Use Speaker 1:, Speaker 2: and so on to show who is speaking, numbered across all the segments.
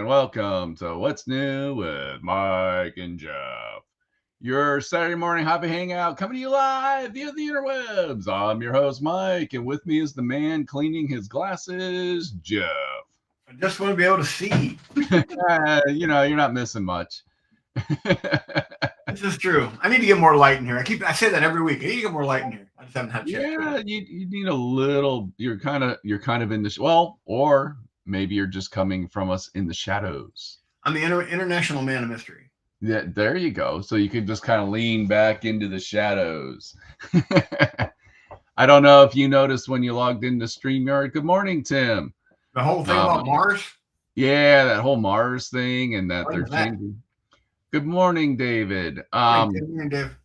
Speaker 1: welcome to What's New with Mike and Jeff. Your Saturday morning hobby hangout coming to you live via the interwebs. I'm your host, Mike, and with me is the man cleaning his glasses, Jeff.
Speaker 2: I just want to be able to see.
Speaker 1: You're not missing much.
Speaker 2: This is true. I need to get more light in here. I say that every week. I need to get more light in here. I just haven't had a chance.
Speaker 1: Yeah, you need a little. You're kind of in the or maybe you're just coming from us in the shadows.
Speaker 2: I'm the international man of mystery.
Speaker 1: Yeah, there you go. So you can just kind of lean back into the shadows. I don't know if you noticed when you logged into StreamYard. Good morning, Tim.
Speaker 2: The whole thing about Mars?
Speaker 1: Yeah, that whole Mars thing and that
Speaker 2: What
Speaker 1: they're
Speaker 2: is that?
Speaker 1: changing. Good morning, David.
Speaker 2: Good morning, Dave.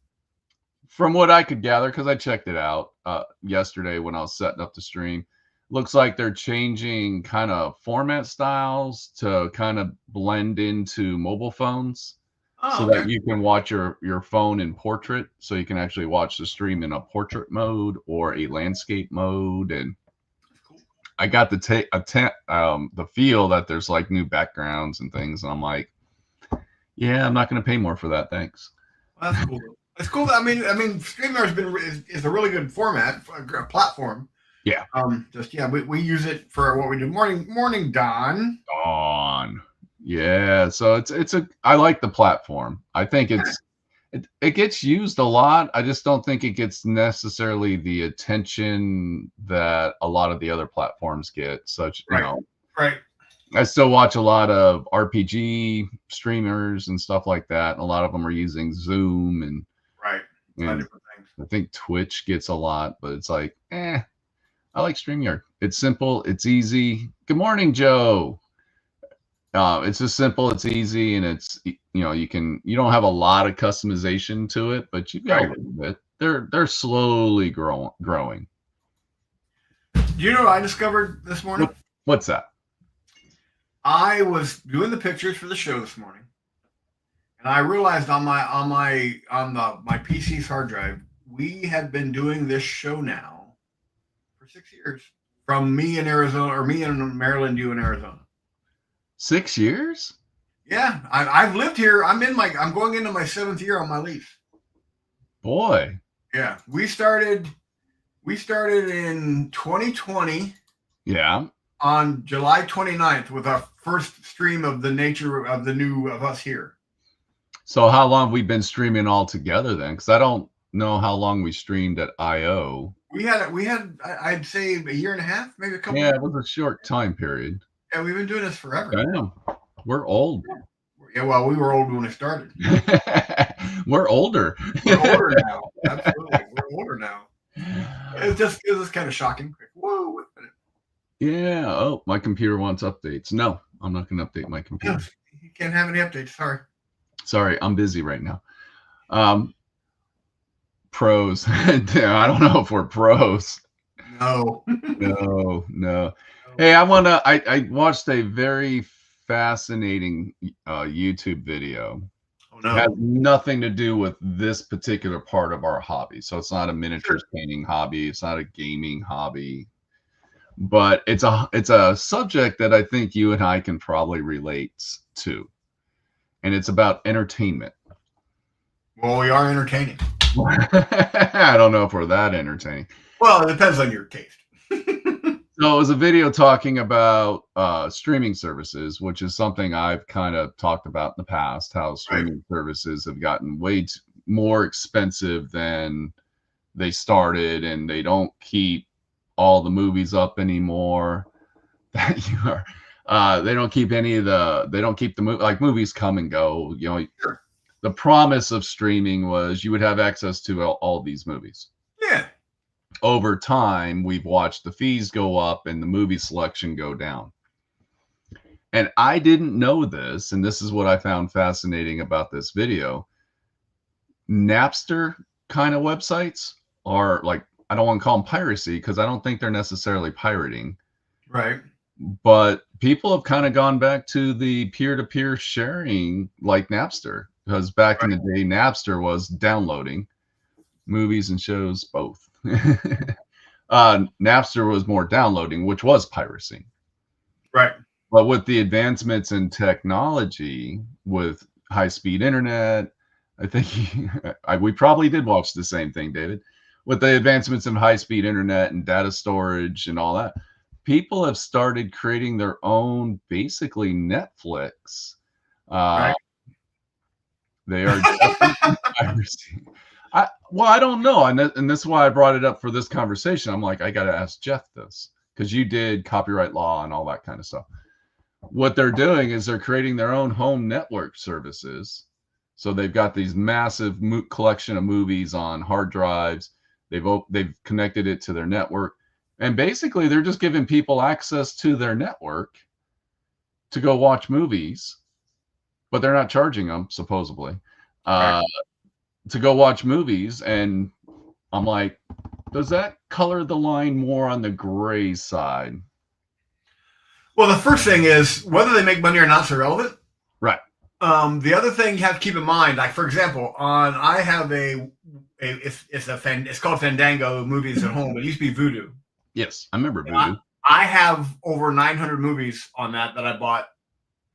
Speaker 1: From what I could gather, because I checked it out yesterday when I was setting up the stream, looks like they're changing kind of format styles to kind of blend into mobile phones. So that you can watch your phone in portrait, so you can actually watch the stream in a portrait mode or a landscape mode. And
Speaker 2: cool.
Speaker 1: I got the feel that there's like new backgrounds and things, and I'm like, yeah, I'm not going to pay more for that, thanks.
Speaker 2: Well, that's cool. It's cool. I mean, StreamYard is a really good format, a platform.
Speaker 1: Yeah.
Speaker 2: We use it for what we do. Morning, Dawn.
Speaker 1: Dawn. Yeah, so I like the platform. I think it gets used a lot. I just don't think it gets necessarily the attention that a lot of the other platforms get.
Speaker 2: Right.
Speaker 1: I still watch a lot of RPG streamers and stuff like that, and a lot of them are using Zoom and
Speaker 2: different things.
Speaker 1: I think Twitch gets a lot, but it's like, I like StreamYard. It's simple, it's easy. Good morning, Joe. It's just simple, it's easy, and it's you don't have a lot of customization to it, but you've got a little bit. They're slowly growing.
Speaker 2: Do you know what I discovered this morning?
Speaker 1: What's that?
Speaker 2: I was doing the pictures for the show this morning, and I realized on my PC's hard drive, we had been doing this show now for 6 years. From me in Arizona, or me in Maryland, you in Arizona.
Speaker 1: 6 years?
Speaker 2: Yeah, I've lived here. I'm going into my 7th year on my lease.
Speaker 1: Boy.
Speaker 2: Yeah, we started in 2020.
Speaker 1: Yeah.
Speaker 2: On July 29th with our first stream of the nature of the new of us here.
Speaker 1: So how long have we been streaming all together then? Because I don't know how long we streamed at I.O.
Speaker 2: We had I'd say a year and a half, maybe a couple.
Speaker 1: Yeah, it was a short time period.
Speaker 2: Yeah, we've been doing this forever.
Speaker 1: Damn. We're old.
Speaker 2: Yeah, well, we were old when it started.
Speaker 1: We're older.
Speaker 2: We're older now. Absolutely. We're older now. It was kind of shocking. Whoa, wait a minute.
Speaker 1: Yeah. Oh, my computer wants updates. No, I'm not going to update my computer.
Speaker 2: No, you can't have any updates.
Speaker 1: Sorry, I'm busy right now. Pros. I don't know if we're pros.
Speaker 2: No.
Speaker 1: No. Hey, I watched a very fascinating YouTube video.
Speaker 2: Oh, no.
Speaker 1: It has nothing to do with this particular part of our hobby. So it's not a miniatures painting hobby. It's not a gaming hobby. But it's a subject that I think you and I can probably relate to. And it's about entertainment.
Speaker 2: Well, we are entertaining.
Speaker 1: I don't know if we're that entertaining.
Speaker 2: Well, it depends on your taste.
Speaker 1: So it was a video talking about streaming services, which is something I've kind of talked about in the past, how streaming services have gotten way more expensive than they started, and they don't keep all the movies up anymore. They don't keep the movies come and go.
Speaker 2: Sure.
Speaker 1: The promise of streaming was you would have access to all these movies.
Speaker 2: Yeah.
Speaker 1: Over time, we've watched the fees go up and the movie selection go down. And I didn't know this, and this is what I found fascinating about this video. Napster kind of websites are like, I don't want to call them piracy because I don't think they're necessarily pirating.
Speaker 2: Right.
Speaker 1: But people have kind of gone back to the peer-to-peer sharing like Napster, because back in the day, Napster was downloading movies and shows both. Napster was more downloading, which was piracy.
Speaker 2: Right.
Speaker 1: But with the advancements in technology, with high-speed internet, I think we probably did watch the same thing, David. With the advancements in high-speed internet and data storage and all that, people have started creating their own, basically Netflix.
Speaker 2: Right.
Speaker 1: They are definitely piracy. I don't know, and this is why I brought it up for this conversation. I'm like, I got to ask Jeff this because you did copyright law and all that kind of stuff. What they're doing is they're creating their own home network services. So they've got these massive collection of movies on hard drives. They've connected it to their network, and basically they're just giving people access to their network to go watch movies, but they're not charging them supposedly to go watch movies. And I'm like, does that color the line more on the gray side?
Speaker 2: Well, the first thing is whether they make money or not is irrelevant.
Speaker 1: Right.
Speaker 2: The other thing you have to keep in mind, like for example, I have it's called Fandango Movies at Home. It used to be Vudu.
Speaker 1: Yes, I remember Vudu.
Speaker 2: I have over 900 movies on that I bought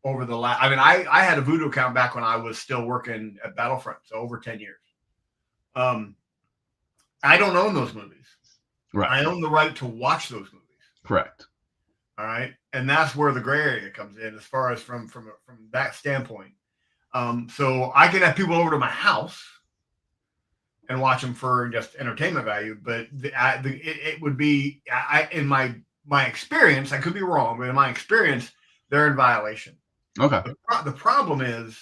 Speaker 2: over the last. I mean, I had a Vudu account back when I was still working at Battlefront, so over 10 years. I don't own those movies.
Speaker 1: Right.
Speaker 2: I own the right to watch those movies.
Speaker 1: Correct.
Speaker 2: All right, and that's where the gray area comes in, as far as from that standpoint. So I can have people over to my house and watch them for just entertainment value, but it would be in my experience. I could be wrong, but in my experience, they're in violation.
Speaker 1: Okay.
Speaker 2: The problem is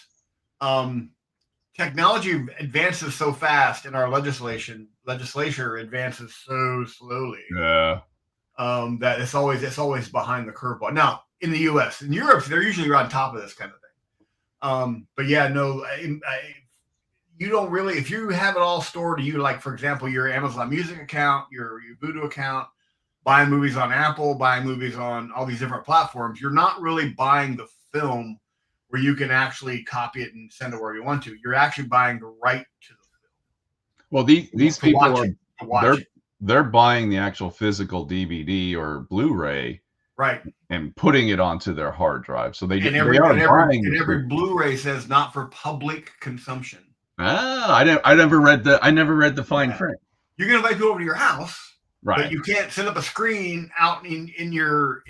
Speaker 2: technology advances so fast, and our legislature advances so slowly.
Speaker 1: Yeah.
Speaker 2: That it's always behind the curveball. Now, in the U.S., in Europe, they're usually on top of this kind of thing. But yeah, no, you don't really. If you have it all stored to you, like for example, your Amazon Music account, your Vudu account, buying movies on Apple, buying movies on all these different platforms, you're not really buying the film where you can actually copy it and send it where you want to. You're actually buying the right to the film.
Speaker 1: Well, these people they're buying the actual physical DVD or Blu-ray,
Speaker 2: right,
Speaker 1: and putting it onto their hard drive. So every
Speaker 2: Blu-ray says not for public consumption.
Speaker 1: I never read the fine print.
Speaker 2: You can invite people over to your house,
Speaker 1: right?
Speaker 2: But you can't set up a screen out in your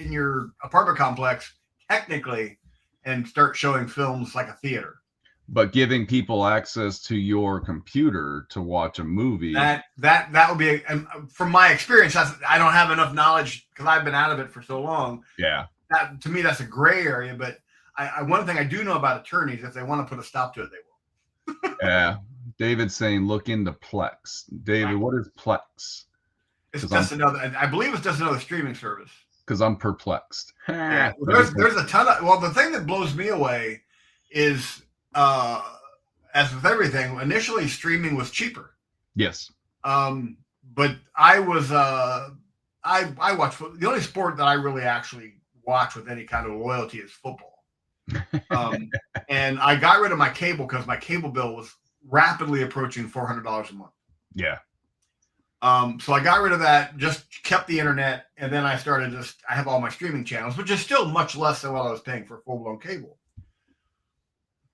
Speaker 2: apartment complex technically and start showing films like a theater.
Speaker 1: But giving people access to your computer to watch a movie,
Speaker 2: that would be from my experience. I don't have enough knowledge because I've been out of it for so long.
Speaker 1: Yeah,
Speaker 2: that to me that's a gray area. But one thing I do know about attorneys, if they want to put a stop to it, they will.
Speaker 1: Yeah, David's saying look into Plex. David, right. What is Plex?
Speaker 2: It's just I believe it's just another streaming service.
Speaker 1: Because I'm perplexed.
Speaker 2: Yeah, there's a ton of. Well, the thing that blows me away is. As with everything, initially streaming was cheaper.
Speaker 1: Yes.
Speaker 2: But I was I watch the only sport that I really actually watch with any kind of loyalty is football. And I got rid of my cable because my cable bill was rapidly approaching $400 a month.
Speaker 1: Yeah.
Speaker 2: So I got rid of that, just kept the internet, and then I have all my streaming channels, which is still much less than what I was paying for full-blown cable.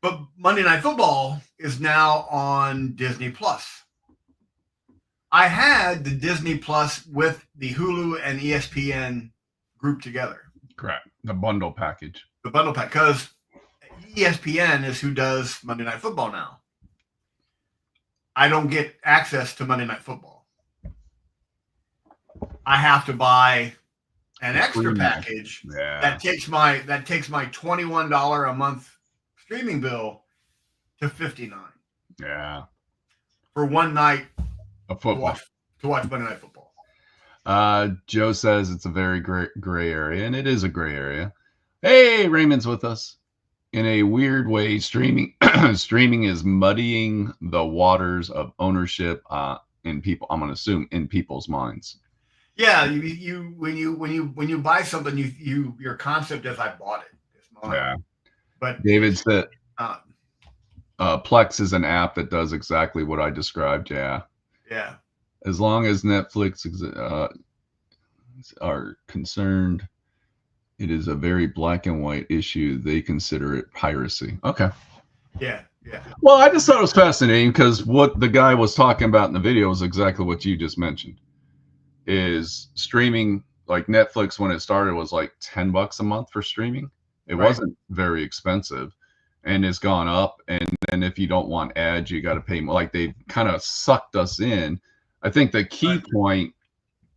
Speaker 2: But Monday Night Football is now on Disney Plus. I had the Disney Plus with the Hulu and ESPN grouped together.
Speaker 1: Correct. The bundle package.
Speaker 2: The bundle pack, because ESPN is who does Monday Night Football now. I don't get access to Monday Night Football. I have to buy an extra package that takes my $21 a month streaming bill to $59.
Speaker 1: Yeah.
Speaker 2: For one night
Speaker 1: of football.
Speaker 2: To watch Monday Night Football.
Speaker 1: Joe says it's a very gray area, and it is a gray area. Hey, Raymond's with us. In a weird way, streaming is muddying the waters of ownership in people. I'm going to assume in people's minds.
Speaker 2: Yeah, when you buy something, your concept is I bought it. It's mine.
Speaker 1: Yeah.
Speaker 2: But
Speaker 1: David said Plex is an app that does exactly what I described. Yeah.
Speaker 2: Yeah.
Speaker 1: As long as Netflix are concerned, It is a very black and white issue. They consider it piracy. Okay.
Speaker 2: Yeah, yeah,
Speaker 1: Well, I just thought it was fascinating because what the guy was talking about in the video was exactly what you just mentioned. Is streaming, like Netflix when it started was like $10 a month for streaming. It
Speaker 2: right.
Speaker 1: wasn't very expensive, and it's gone up. And then if you don't want ads, you got to pay more. Like they kind of sucked us in. I think the key
Speaker 2: Right.
Speaker 1: point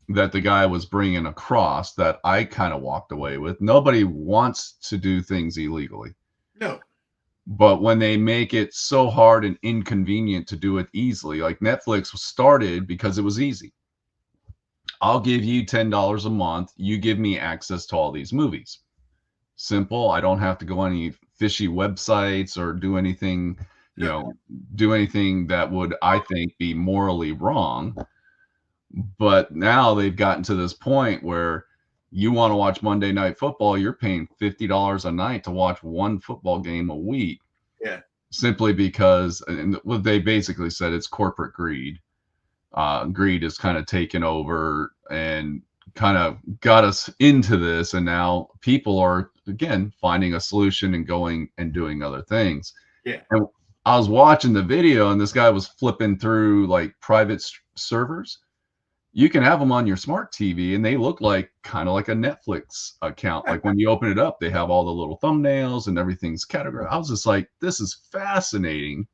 Speaker 1: that the guy was bringing across that I kind of walked away with, nobody wants to do things illegally.
Speaker 2: No.
Speaker 1: But when they make it so hard and inconvenient to do it easily, like Netflix started because it was easy. I'll give you $10 a month. You give me access to all these movies. Simple. I don't have to go on any fishy websites or do anything, do anything that would, I think, be morally wrong. But now they've gotten to this point where you want to watch Monday Night Football, you're paying $50 a night to watch one football game a week.
Speaker 2: Yeah.
Speaker 1: Simply because, and what they basically said, it's corporate greed. Greed has kind of taken over and kind of got us into this. And now people are, again, finding a solution and going and doing other things.
Speaker 2: Yeah.
Speaker 1: And I was watching the video and this guy was flipping through like private servers. You can have them on your smart TV and they look like kind of like a Netflix account. Like when you open it up, they have all the little thumbnails and everything's categorized. I was just like, this is fascinating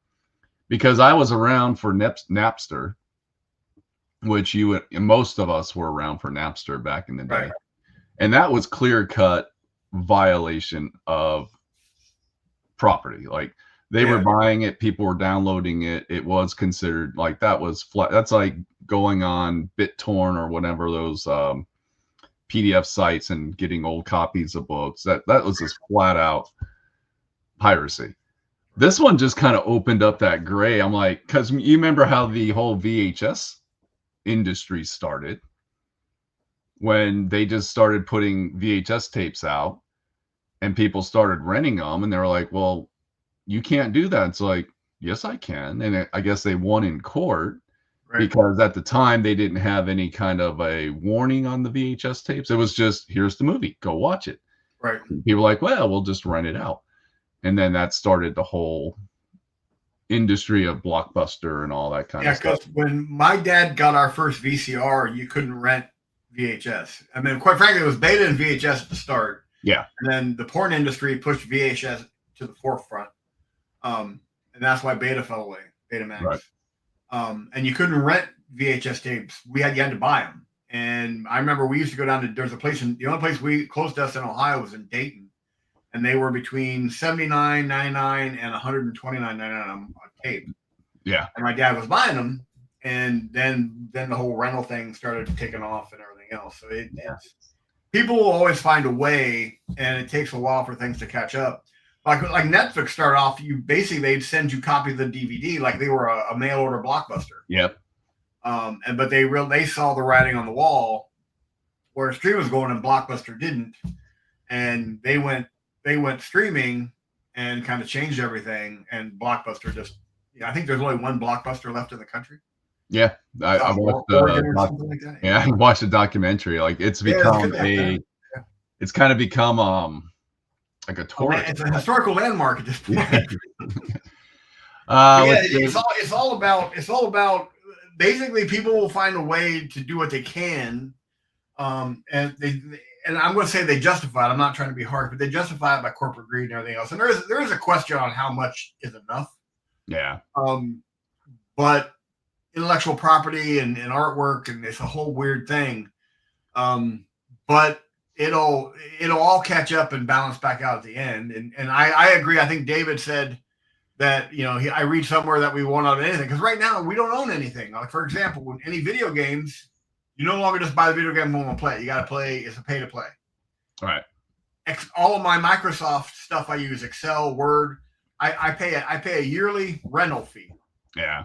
Speaker 1: because I was around for Napster, which most of us were around for Napster back in the day.
Speaker 2: Right.
Speaker 1: And that was clear cut violation of property. Like they were buying it, people were downloading it. It was considered like that was flat. That's like going on BitTorrent or whatever those PDF sites and getting old copies of books. That was just flat out piracy. This one just kind of opened up that gray. I'm like, because you remember how the whole VHS industry started when they just started putting VHS tapes out and people started renting them and they were like, well, you can't do that. It's like, yes, I can. And I guess they won in court because at the time they didn't have any kind of a warning on the VHS tapes. It was just, here's the movie, go watch it.
Speaker 2: Right.
Speaker 1: People were like, well, we'll just rent it out. And then that started the whole industry of Blockbuster and all that kind of stuff.
Speaker 2: Yeah, because when my dad got our first VCR, you couldn't rent VHS. I mean, quite frankly, it was beta and VHS at the start.
Speaker 1: Yeah.
Speaker 2: And then the porn industry pushed VHS to the forefront. And that's why beta fell away, Betamax.
Speaker 1: Right.
Speaker 2: And you couldn't rent VHS tapes. You had to buy them. And I remember we used to go down to, there's a place the only place close to us in Ohio was in Dayton. And they were between $79.99 and $129.99 on tape.
Speaker 1: Yeah.
Speaker 2: And my dad was buying them. And then the whole rental thing started taking off and everything else. So it's people will always find a way, and it takes a while for things to catch up. Like Netflix started off, they'd send you copies of the DVD like they were a mail order Blockbuster.
Speaker 1: Yep.
Speaker 2: But they saw the writing on the wall where stream was going and Blockbuster didn't, and they went streaming and kind of changed everything. And Blockbuster just, I think there's only one Blockbuster left in the country.
Speaker 1: Yeah, I watched I watched a documentary. Like it's become it's kind of become like a tourist.
Speaker 2: It's a historical landmark at this point. It's all about basically people will find a way to do what they can, and I'm going to say they justify it. I'm not trying to be harsh, but they justify it by corporate greed and everything else. And there is a question on how much is enough.
Speaker 1: Yeah.
Speaker 2: But intellectual property and artwork, and it's a whole weird thing. But it'll all catch up and balance back out at the end. And I agree. I think David said that, I read somewhere that we won't own anything, because right now we don't own anything. Like, for example, with any video games, you no longer just buy the video game and want to play it. You got to play. It's a pay to play.
Speaker 1: All right.
Speaker 2: All of my Microsoft stuff I use, Excel, Word, I pay a yearly rental fee.
Speaker 1: Yeah.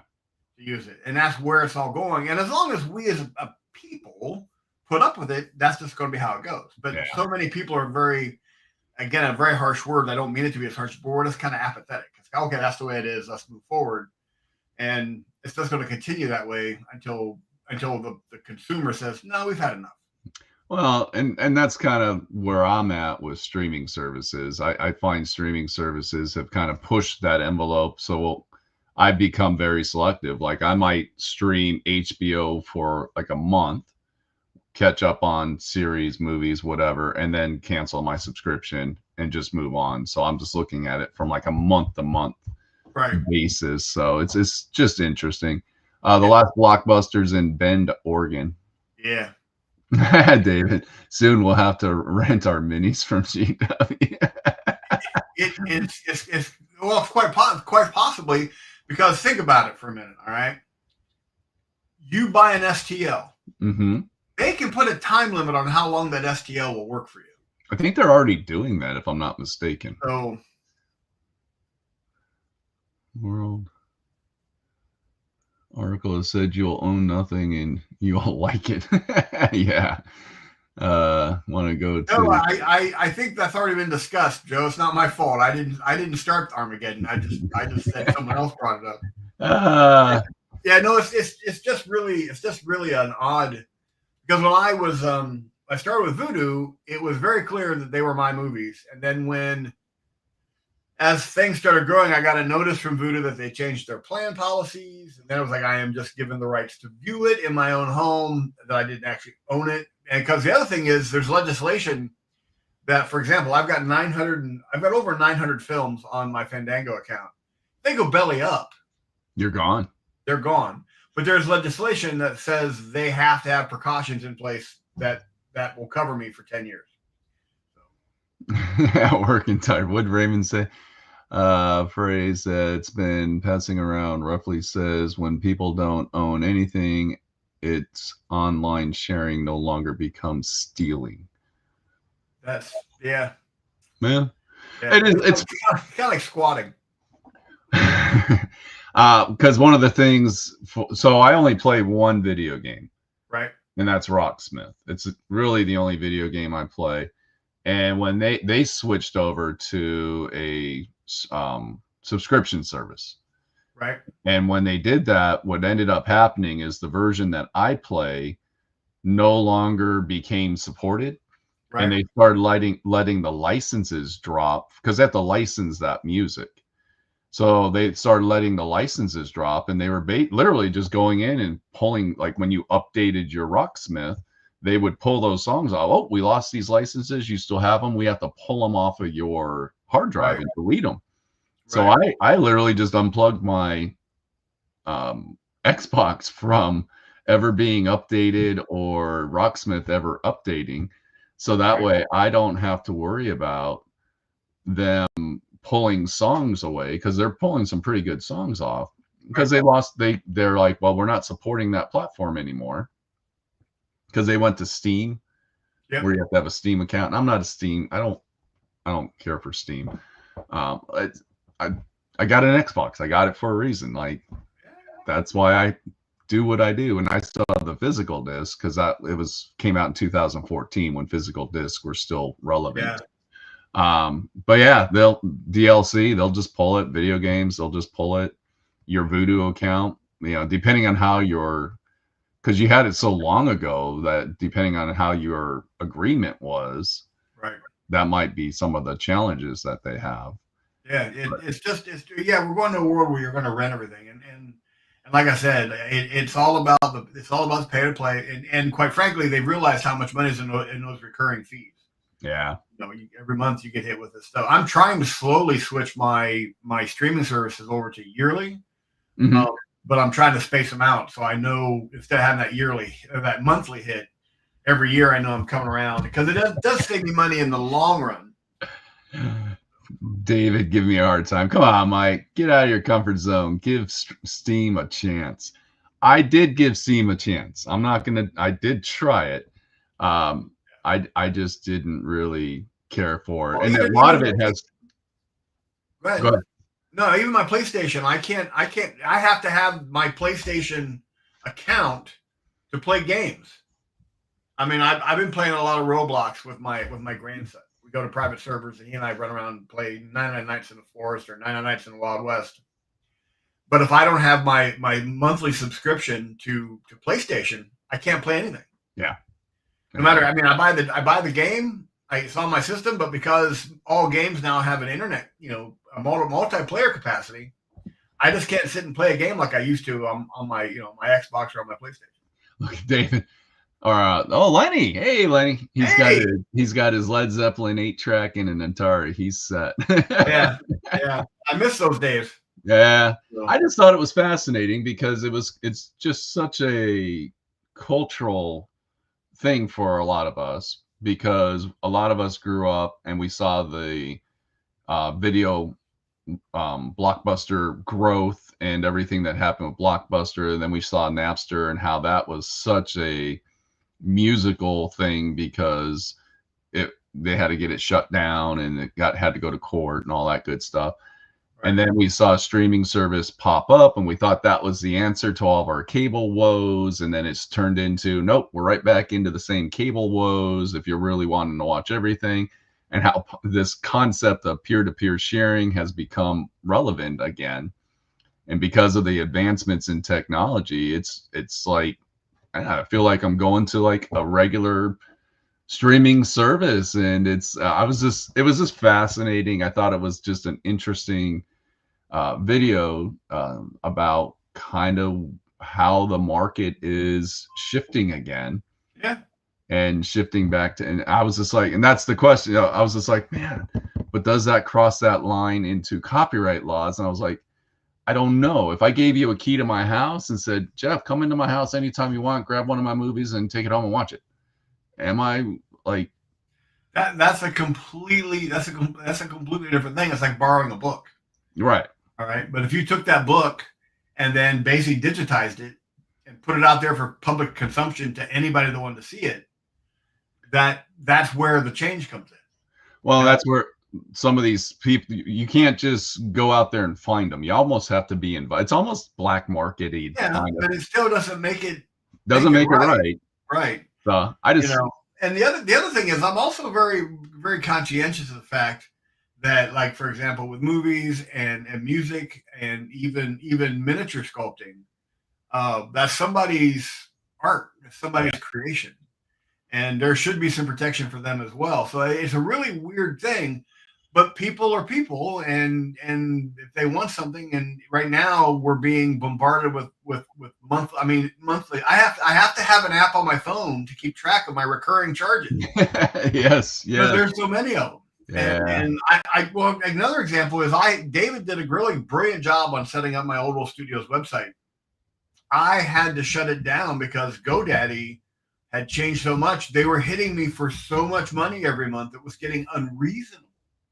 Speaker 2: To use it. And that's where it's all going. And as long as we as a people put up with it, that's just going to be how it goes. But so many people are very, again, a very harsh word. I don't mean it to be as harsh, but we're just kind of apathetic. It's okay, that's the way it is. Let's move forward. And it's just going to continue that way until the consumer says, no, we've had enough.
Speaker 1: Well, and that's kind of where I'm at with streaming services. I find streaming services have kind of pushed that envelope, so I've become very selective. Like I might stream HBO for like a month, catch up on series, movies, whatever, and then cancel my subscription and just move on. So I'm just looking at it from like a month to month
Speaker 2: Right.
Speaker 1: basis. So it's just interesting. The
Speaker 2: Yeah.
Speaker 1: last blockbuster's in Bend, Oregon.
Speaker 2: Yeah.
Speaker 1: David, soon we'll have to rent our minis from GW.
Speaker 2: It's well, it's quite possibly, because think about it for a minute. All right, you buy an STL,
Speaker 1: Hmm.
Speaker 2: they can put a time limit on how long that STL will work for you.
Speaker 1: I think they're already doing that, if I'm not mistaken.
Speaker 2: So
Speaker 1: World article has said you'll own nothing and you'll like it. Yeah. Want to go
Speaker 2: no,
Speaker 1: to?
Speaker 2: I think that's already been discussed, Joe. It's not my fault. I didn't start Armageddon. I just said someone else brought it up.
Speaker 1: Uh,
Speaker 2: Yeah, no, it's just really an odd, because when I started with Voodoo, it was very clear that they were my movies, and then when as things started growing, I got a notice from Voodoo that they changed their plan policies, and then it was like I am just given the rights to view it in my own home, that I didn't actually own it. And because the other thing is, there's legislation that, for example, I've got over 900 films on my Fandango account. They go belly up,
Speaker 1: you're gone.
Speaker 2: they're gone. But there's legislation that says they have to have precautions in place that will cover me for 10 years.
Speaker 1: At work and tired. Would Raymond say? Phrase that's been passing around roughly says when people don't own anything, it's online sharing no longer becomes stealing.
Speaker 2: That's yeah,
Speaker 1: Man,
Speaker 2: yeah.
Speaker 1: it is.
Speaker 2: It's
Speaker 1: It's
Speaker 2: kind of like squatting,
Speaker 1: because one of the things. So I only play one video game,
Speaker 2: right?
Speaker 1: and that's Rocksmith. It's really the only video game I play. And when they switched over to a subscription service,
Speaker 2: Right,
Speaker 1: and when they did that, what ended up happening is the version that I play no longer became supported, and
Speaker 2: right,
Speaker 1: they started letting the licenses drop because they have to license that music. So they started letting the licenses drop, and they were literally just going in and pulling, like when you updated your Rocksmith, they would pull those songs off. Oh, we lost these licenses. You still have them. We have to pull them off of your hard drive
Speaker 2: right,
Speaker 1: and delete them. So
Speaker 2: right,
Speaker 1: I literally just unplugged my Xbox from ever being updated or Rocksmith ever updating. So that
Speaker 2: right,
Speaker 1: way I don't have to worry about them pulling songs away because they're pulling some pretty good songs off because
Speaker 2: right.
Speaker 1: they're like, well, we're not supporting that platform anymore because they went to Steam
Speaker 2: Yep.
Speaker 1: where you have to have a Steam account. And I'm not a Steam. I don't care for Steam. It's, I got an Xbox. I got it for a reason. Like that's why I do what I do, and I still have the physical disc because that it was came out in 2014 when physical discs were still relevant.
Speaker 2: Yeah.
Speaker 1: But yeah, they'll DLC, they'll just pull it. Video games, they'll just pull it. Your Voodoo account, depending on how because you had it so long ago that depending on how your agreement was,
Speaker 2: Right.
Speaker 1: that might be some of the challenges that they have.
Speaker 2: Yeah. It's yeah. We're going to a world where you're going to rent everything, and like I said, it's all about the pay to play, and quite frankly, they've realized how much money is in those recurring fees.
Speaker 1: Yeah.
Speaker 2: Every month you get hit with this stuff. I'm trying to slowly switch my streaming services over to yearly,
Speaker 1: Hmm.
Speaker 2: um, but I'm trying to space them out so I know instead of having that yearly or that monthly hit every year, I know I'm coming around because it does save me money in the long run.
Speaker 1: David, give me a hard time. Come on, Mike. Get out of your comfort zone. Give Steam a chance. I did give Steam a chance. I'm not gonna. I did try it. Um, I just didn't really care for it,
Speaker 2: Well,
Speaker 1: and a lot
Speaker 2: even
Speaker 1: of it has.
Speaker 2: go
Speaker 1: Go
Speaker 2: ahead.
Speaker 1: ahead.
Speaker 2: No, even my PlayStation, I can't. I have to have my PlayStation account to play games. I mean, I've been playing a lot of Roblox with my grandson. We go to private servers, and he and I run around and play 99 Nights in the Forest or 99 Nights in the Wild West. But if I don't have my monthly subscription to PlayStation, I can't play anything.
Speaker 1: Yeah,
Speaker 2: No matter, I mean, I buy the game. It's on my system, but because all games now have an internet, a multiplayer capacity, I just can't sit and play a game like I used to on my my Xbox or on my PlayStation.
Speaker 1: Look, David, or Lenny. Hey, Lenny. He's got his Led Zeppelin 8-track and an Atari. He's set.
Speaker 2: Yeah, yeah. I miss those days.
Speaker 1: Yeah, I just thought it was fascinating because it's just such a cultural thing for a lot of us, because a lot of us grew up and we saw the video Blockbuster growth and everything that happened with Blockbuster, and then we saw Napster and how that was such a musical thing because they had to get it shut down and had to go to court and all that good stuff. Right. And then we saw a streaming service pop up and we thought that was the answer to all of our cable woes, and then it's turned into, nope, we're right back into the same cable woes if you're really wanting to watch everything. And how this concept of peer-to-peer sharing has become relevant again. And because of the advancements in technology, it's like, I feel like I'm going to like a regular streaming service, and it was just fascinating. I thought it was just an interesting video about kind of how the market is shifting again.
Speaker 2: Yeah.
Speaker 1: And shifting back to, and I was just like, and that's the question. I was just like, man, but does that cross that line into copyright laws? And I was like, I don't know. If I gave you a key to my house and said, Jeff, come into my house anytime you want, grab one of my movies and take it home and watch it, am I like
Speaker 2: that's a completely different thing? It's like borrowing a book,
Speaker 1: right?
Speaker 2: All right, but if you took that book and then basically digitized it and put it out there for public consumption to anybody that wanted to see it, that's where the change comes in.
Speaker 1: Well, that's where some of these people, you can't just go out there and find them. You almost have to be invited. It's almost black market-y.
Speaker 2: Yeah, but it still doesn't make it
Speaker 1: right.
Speaker 2: Right.
Speaker 1: So I just
Speaker 2: and the other thing is, I'm also very, very conscientious of the fact that, like, for example, with movies and music and even miniature sculpting, that's somebody's art, somebody's creation. And there should be some protection for them as well. So it's a really weird thing, but people are people, and if they want something, and right now we're being bombarded with monthly. I have to have an app on my phone to keep track of my recurring charges.
Speaker 1: Yes,
Speaker 2: because there's so many of them.
Speaker 1: Yeah.
Speaker 2: And well, another example is David did a really brilliant job on setting up my Old Wolf Studios website. I had to shut it down because GoDaddy had changed so much. They were hitting me for so much money every month. It was getting unreasonable.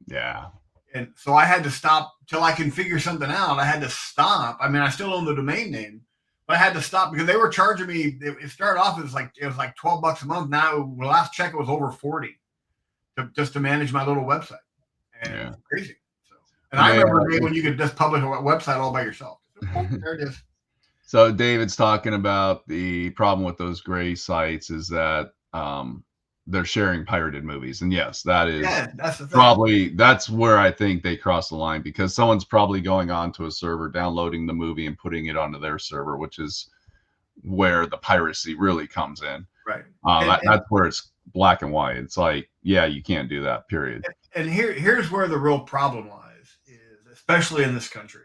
Speaker 1: Yeah.
Speaker 2: And so I had to stop till I can figure something out. I had to stop. I mean, I still own the domain name, but I had to stop because they were charging me. It started off as like $12 a month. Now, the last check, it was over 40 just to manage my little website. And it's crazy. So, and I remember the day when you could just publish a website all by yourself. There it is.
Speaker 1: So David's talking about the problem with those gray sites is that they're sharing pirated movies. And yes, that is
Speaker 2: that's the thing.
Speaker 1: Probably, that's where I think they cross the line, because someone's probably going onto a server, downloading the movie and putting it onto their server, which is where the piracy really comes in.
Speaker 2: Right.
Speaker 1: That's where it's black and white. It's like, yeah, you can't do that, period.
Speaker 2: And here's where the real problem lies, is especially in this country,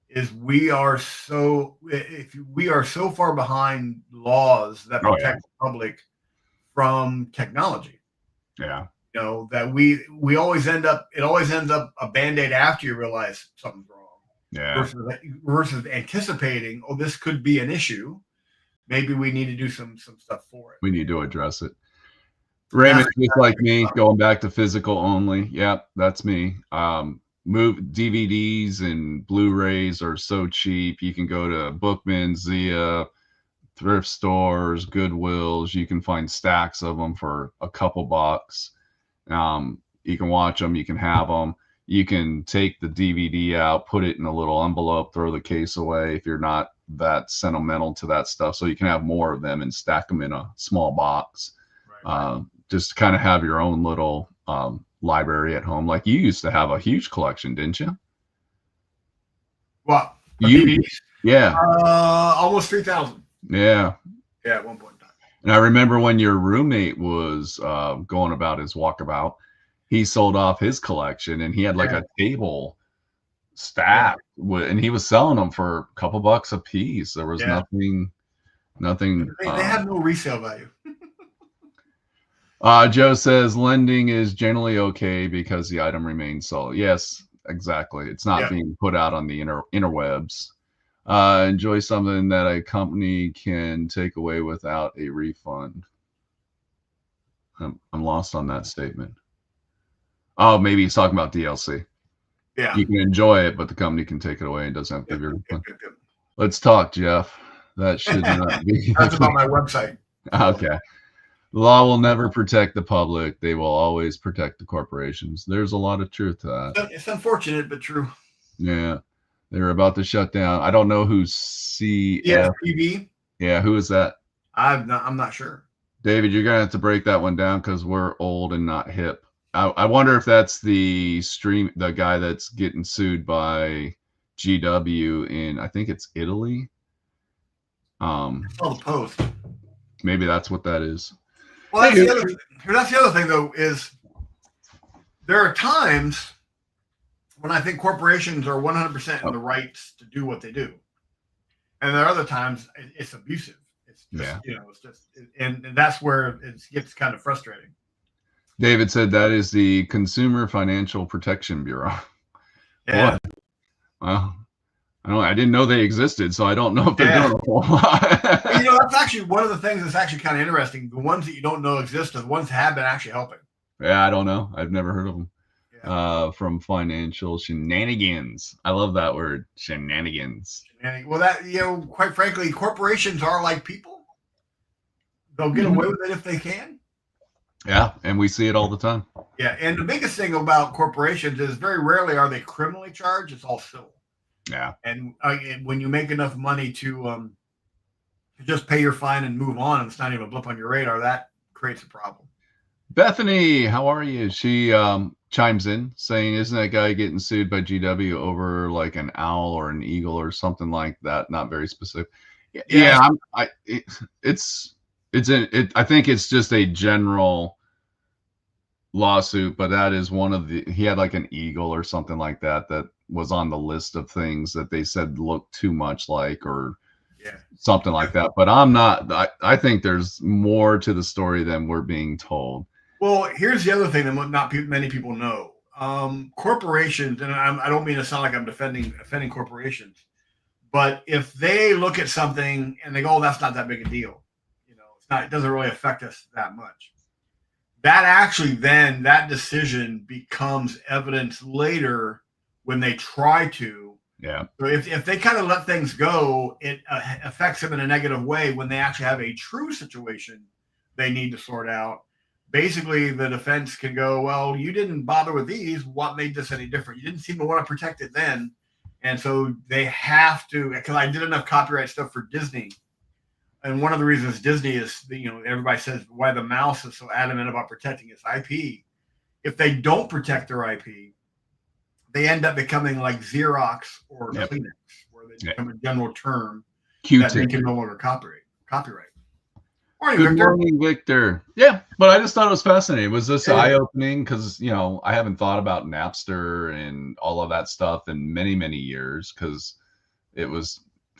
Speaker 2: is we are so far behind laws that protect the public from technology.
Speaker 1: Yeah.
Speaker 2: That we always ends up a Band-Aid after you realize something's wrong.
Speaker 1: Yeah.
Speaker 2: Versus anticipating, this could be an issue. Maybe we need to do some stuff for it.
Speaker 1: We need to address it. Raymond, just like me, going back to physical only. Yep, that's me. DVDs and Blu-rays are so cheap. You can go to Bookman, Zia, thrift stores, Goodwills. You can find stacks of them for a couple bucks. You can watch them. You can have them. You can take the DVD out, put it in a little envelope, throw the case away if you're not that sentimental to that stuff. So you can have more of them and stack them in a small box. Right. Just kind of have your own little library at home. Like you used to have a huge collection, didn't you?
Speaker 2: What?
Speaker 1: DVDs? Yeah.
Speaker 2: Almost 3,000.
Speaker 1: Yeah.
Speaker 2: Yeah, at one point in time.
Speaker 1: And I remember when your roommate was going about his walkabout, he sold off his collection and he had like
Speaker 2: Yeah,
Speaker 1: a table
Speaker 2: yeah,
Speaker 1: stacked with, and he was selling them for a couple bucks a piece. There was
Speaker 2: yeah.
Speaker 1: nothing.
Speaker 2: They have no resale value.
Speaker 1: Joe says lending is generally okay because the item remains sold. Yes, exactly. It's not
Speaker 2: Yeah.
Speaker 1: being put out on the interwebs. Enjoy something that a company can take away without a refund. I'm lost on that statement. Oh, maybe he's talking about DLC.
Speaker 2: Yeah.
Speaker 1: You can enjoy it, but the company can take it away and doesn't have to
Speaker 2: Yep,
Speaker 1: give you a
Speaker 2: yep,
Speaker 1: refund.
Speaker 2: yep, yep.
Speaker 1: Let's talk, Jeff. That should not be.
Speaker 2: That's about my website. So
Speaker 1: Okay. The law will never protect the public. They will always protect the corporations. There's a lot of truth to that.
Speaker 2: it's unfortunate but true.
Speaker 1: Yeah. They're about to shut down. I don't know who CF.
Speaker 2: ESPV.
Speaker 1: Yeah, who is that?
Speaker 2: I'm not sure.
Speaker 1: David, you're gonna have to break that one down because we're old and not hip. I wonder if that's the guy that's getting sued by GW in, I think it's Italy.
Speaker 2: I saw the post.
Speaker 1: Maybe that's what that is.
Speaker 2: Well,
Speaker 1: Hey,
Speaker 2: that's the other thing though is there are times when I think corporations are 100% in the rights to do what they do, and there are other times it's abusive. It's just
Speaker 1: yeah.
Speaker 2: it's just and that's where it gets kind of frustrating.
Speaker 1: David said that is the Consumer Financial Protection Bureau.
Speaker 2: Yeah.
Speaker 1: What? Well, I didn't know they existed, so I don't know if they're doing a whole lot.
Speaker 2: That's actually one of the things that's actually kind of interesting. The ones that you don't know exist are the ones that have been actually helping.
Speaker 1: Yeah, I don't know. I've never heard of them.
Speaker 2: Yeah.
Speaker 1: From financial shenanigans. I love that word, shenanigans.
Speaker 2: Well, that quite frankly, corporations are like people. They'll get away with it if they can.
Speaker 1: Yeah, and we see it all the time.
Speaker 2: Yeah, and the biggest thing about corporations is very rarely are they criminally charged. It's all civil.
Speaker 1: Yeah.
Speaker 2: And when you make enough money to just pay your fine and move on, and it's not even a blip on your radar, that creates a problem.
Speaker 1: Bethany, how are you? She chimes in saying, "Isn't that guy getting sued by GW over like an owl or an eagle or something like that? Not very specific." Yeah, I think it's just a general lawsuit, but that is one of he had like an eagle or something like that was on the list of things that they said looked too much like or something like that. But I think there's more to the story than we're being told.
Speaker 2: Well, here's the other thing that not many people know. Corporations, and I don't mean to sound like I'm offending corporations, but if they look at something and they go, "Oh, that's not that big a deal," it doesn't really affect us that much. That actually then that decision becomes evidence later when they try to.
Speaker 1: Yeah.
Speaker 2: So if they kind of let things go, it affects them in a negative way when they actually have a true situation they need to sort out. Basically, the defense can go, "Well, you didn't bother with these. What made this any different? You didn't seem to want to protect it then." And so they have to, because I did enough copyright stuff for Disney. And one of the reasons Disney is, everybody says why the mouse is so adamant about protecting its IP. If they don't protect their IP, they end up becoming like Xerox or Kleenex, where they become a general term that they can no longer copyright.
Speaker 1: Good morning, Victor. Yeah, but I just thought it was fascinating. Was this eye-opening? Because, I haven't thought about Napster and all of that stuff in many, many years because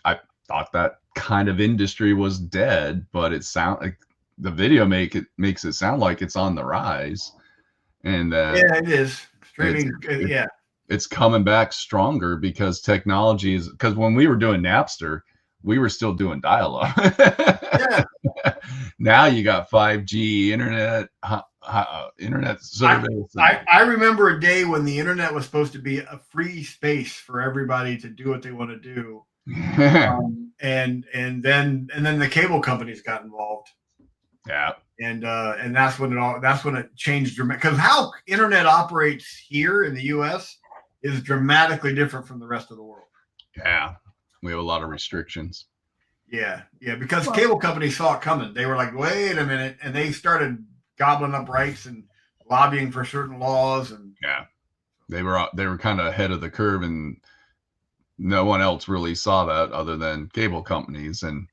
Speaker 1: I thought that kind of industry was dead, but it sounds like the video makes it sound like it's on the rise. And
Speaker 2: it is. Streaming,
Speaker 1: it's coming back stronger because technology is, because when we were doing Napster, we were still doing dial-up.
Speaker 2: Yeah.
Speaker 1: Now you got 5G internet service.
Speaker 2: I remember a day when the internet was supposed to be a free space for everybody to do what they want to do, and then the cable companies got involved.
Speaker 1: Yeah,
Speaker 2: and that's when it changed dramatically. Because how internet operates here in the U.S. is dramatically different from the rest of the world.
Speaker 1: Yeah, we have a lot of restrictions.
Speaker 2: Yeah, because cable companies saw it coming. They were like, "Wait a minute," and they started gobbling up rights and lobbying for certain laws. And
Speaker 1: they were kind of ahead of the curve, and no one else really saw that other than cable companies and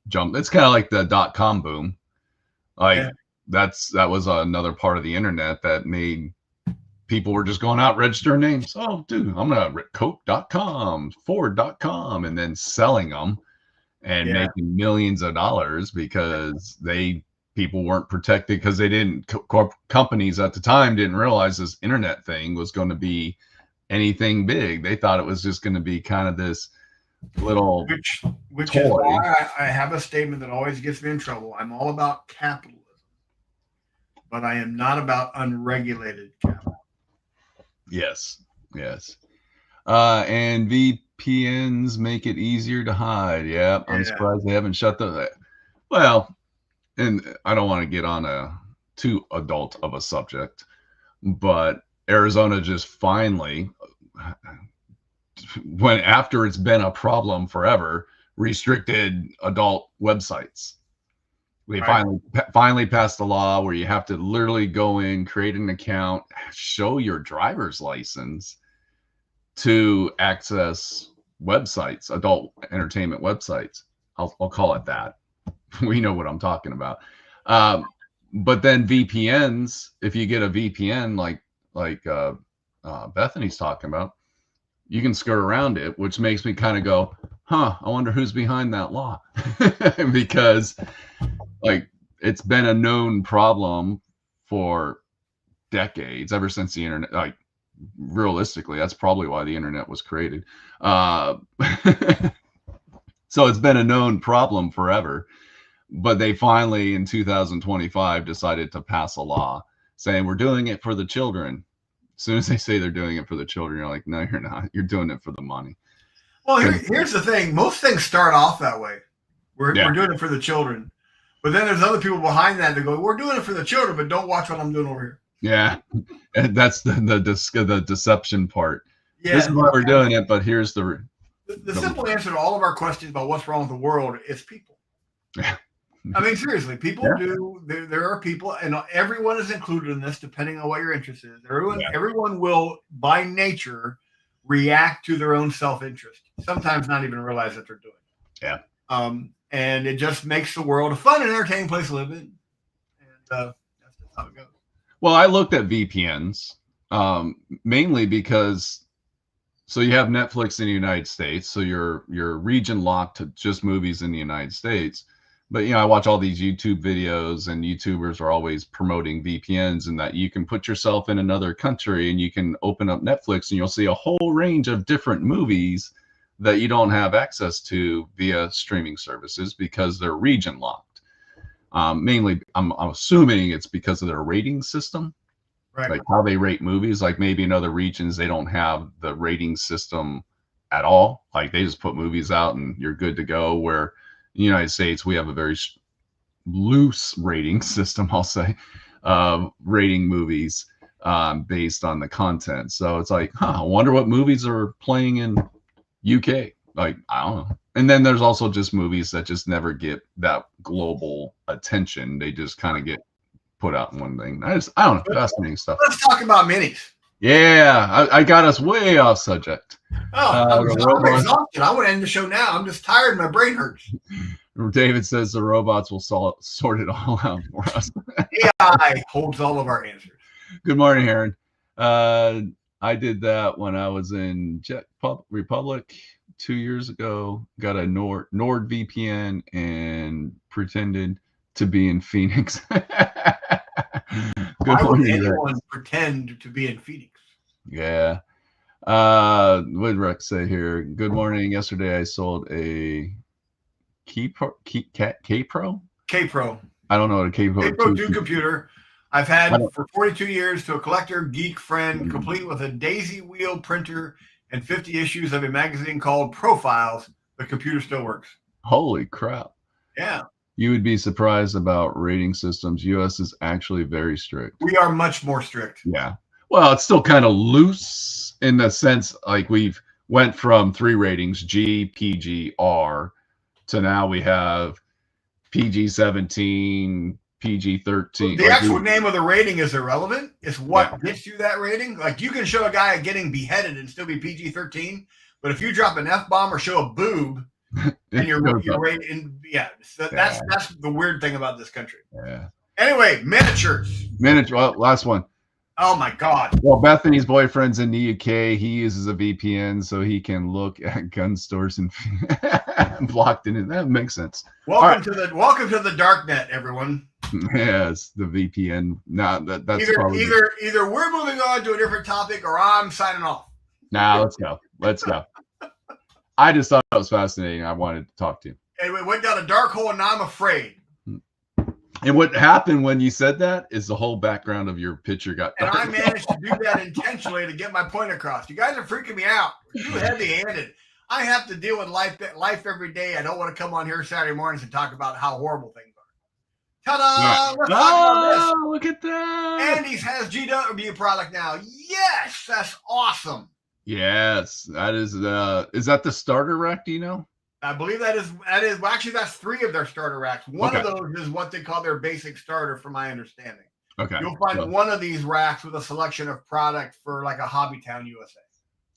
Speaker 1: jumped. It's kind of like the .com boom. Like that was another part of the internet that made people were just going out registering names. Oh, dude, I'm gonna Coke.com, Ford.com, and then selling them and making millions of dollars because people weren't protected because they didn't companies at the time didn't realize this internet thing was going to be anything big. They thought it was just going to be kind of this little
Speaker 2: which
Speaker 1: toy.
Speaker 2: is why I have a statement that always gets me in trouble. I'm all about capitalism, but I am not about unregulated capital.
Speaker 1: Yes. And VPNs make it easier to hide. Yeah, I'm surprised they haven't shut the. Well, and I don't want to get on a too adult of a subject, but Arizona just finally, when after it's been a problem forever, restricted adult websites. They finally passed a law where you have to literally go in, create an account, show your driver's license to access websites, adult entertainment websites. I'll call it that. We know what I'm talking about. But then VPNs, if you get a VPN like Bethany's talking about, you can skirt around it, which makes me kind of go, I wonder who's behind that law. Because like it's been a known problem for decades, ever since the internet. Like realistically, that's probably why the internet was created. So it's been a known problem forever, but they finally in 2025 decided to pass a law saying we're doing it for the children. As soon as they say they're doing it for the children, you're like, no, you're not. You're doing it for the money.
Speaker 2: Well, here's the thing. Most things start off that way. We're doing it for the children. But then there's other people behind that go, we're doing it for the children, but don't watch what I'm doing over here.
Speaker 1: Yeah. And that's the deception part. Yeah. This is why we're doing it, but here's the
Speaker 2: simple answer to all of our questions about what's wrong with the world is people.
Speaker 1: Yeah.
Speaker 2: I mean, seriously, people do. There are people, and everyone is included in this, depending on what your interest is. Everyone will, by nature, react to their own self-interest. Sometimes not even realize that they're doing it.
Speaker 1: Yeah.
Speaker 2: And it just makes the world a fun and entertaining place to live in. And that's just how it goes.
Speaker 1: Well, I looked at VPNs mainly because, so you have Netflix in the United States, so you're region locked to just movies in the United States. But, I watch all these YouTube videos, and YouTubers are always promoting VPNs and that you can put yourself in another country and you can open up Netflix and you'll see a whole range of different movies that you don't have access to via streaming services because they're region locked. Mainly, I'm assuming it's because of their rating system, right? Like how they rate movies. Like maybe in other regions, they don't have the rating system at all. Like they just put movies out and you're good to go. Where in the United States, we have a very loose rating system, I'll say, rating movies based on the content. So it's like, I wonder what movies are playing in UK. Like, I don't know. And then there's also just movies that just never get that global attention. They just kind of get put out in one thing. I don't know. Fascinating stuff.
Speaker 2: Let's talk about minis.
Speaker 1: Yeah, I got us way off subject.
Speaker 2: I'm exhausted. I want to end the show now. I'm just tired. My brain hurts.
Speaker 1: David says the robots will sort it all out for us.
Speaker 2: AI holds all of our answers.
Speaker 1: Good morning, Aaron. I did that when I was in Czech Republic 2 years ago. Got a NordVPN and pretended to be in Phoenix.
Speaker 2: Why would anyone pretend to be in Phoenix?
Speaker 1: Yeah. What did Rex say here? Good morning. Yesterday I sold a K-Pro?
Speaker 2: K-Pro.
Speaker 1: I don't know what a K-Pro
Speaker 2: 2 computer. I've had for 42 years to a collector geek friend, complete with a daisy wheel printer and 50 issues of a magazine called Profiles. The computer still works.
Speaker 1: Holy crap.
Speaker 2: Yeah.
Speaker 1: You would be surprised about rating systems. US is actually very strict.
Speaker 2: We are much more strict.
Speaker 1: Yeah. Well, it's still kind of loose in the sense like we've went from 3 ratings, G, PG, R, to now we have PG-17, PG-13.
Speaker 2: The actual name of the rating is irrelevant. It's what gets you that rating. Like you can show a guy getting beheaded and still be PG-13, but if you drop an F-bomb or show a boob, and you're rating, so that's the weird thing about this country.
Speaker 1: Yeah.
Speaker 2: Anyway, miniatures.
Speaker 1: Miniature. Well, last one.
Speaker 2: Oh my God.
Speaker 1: Well, Bethany's boyfriend's in the UK. He uses a VPN so he can look at gun stores and blocked in it. That makes sense.
Speaker 2: Welcome to the dark net, everyone.
Speaker 1: Yes, the VPN. No, that's
Speaker 2: either we're moving on to a different topic or I'm signing off.
Speaker 1: Nah, let's go. I just thought it was fascinating. I wanted to talk to you.
Speaker 2: Anyway, went down a dark hole and now I'm afraid.
Speaker 1: And what happened when you said that is the whole background of your picture got dark.
Speaker 2: And I managed to do that intentionally to get my point across. You guys are freaking me out. Too heavy-handed. I have to deal with life every day. I don't want to come on here Saturday mornings and talk about how horrible things are. Ta-da! Let's talk about this.
Speaker 1: Look at that.
Speaker 2: Andy's has GW product now. Yes, that's awesome.
Speaker 1: Yes, that is that the starter rack, do you know?
Speaker 2: I believe that is well, actually that's 3 of their starter racks. One of those is what they call their basic starter, from my understanding.
Speaker 1: Okay.
Speaker 2: You'll find one of these racks with a selection of product for like a Hobbytown USA.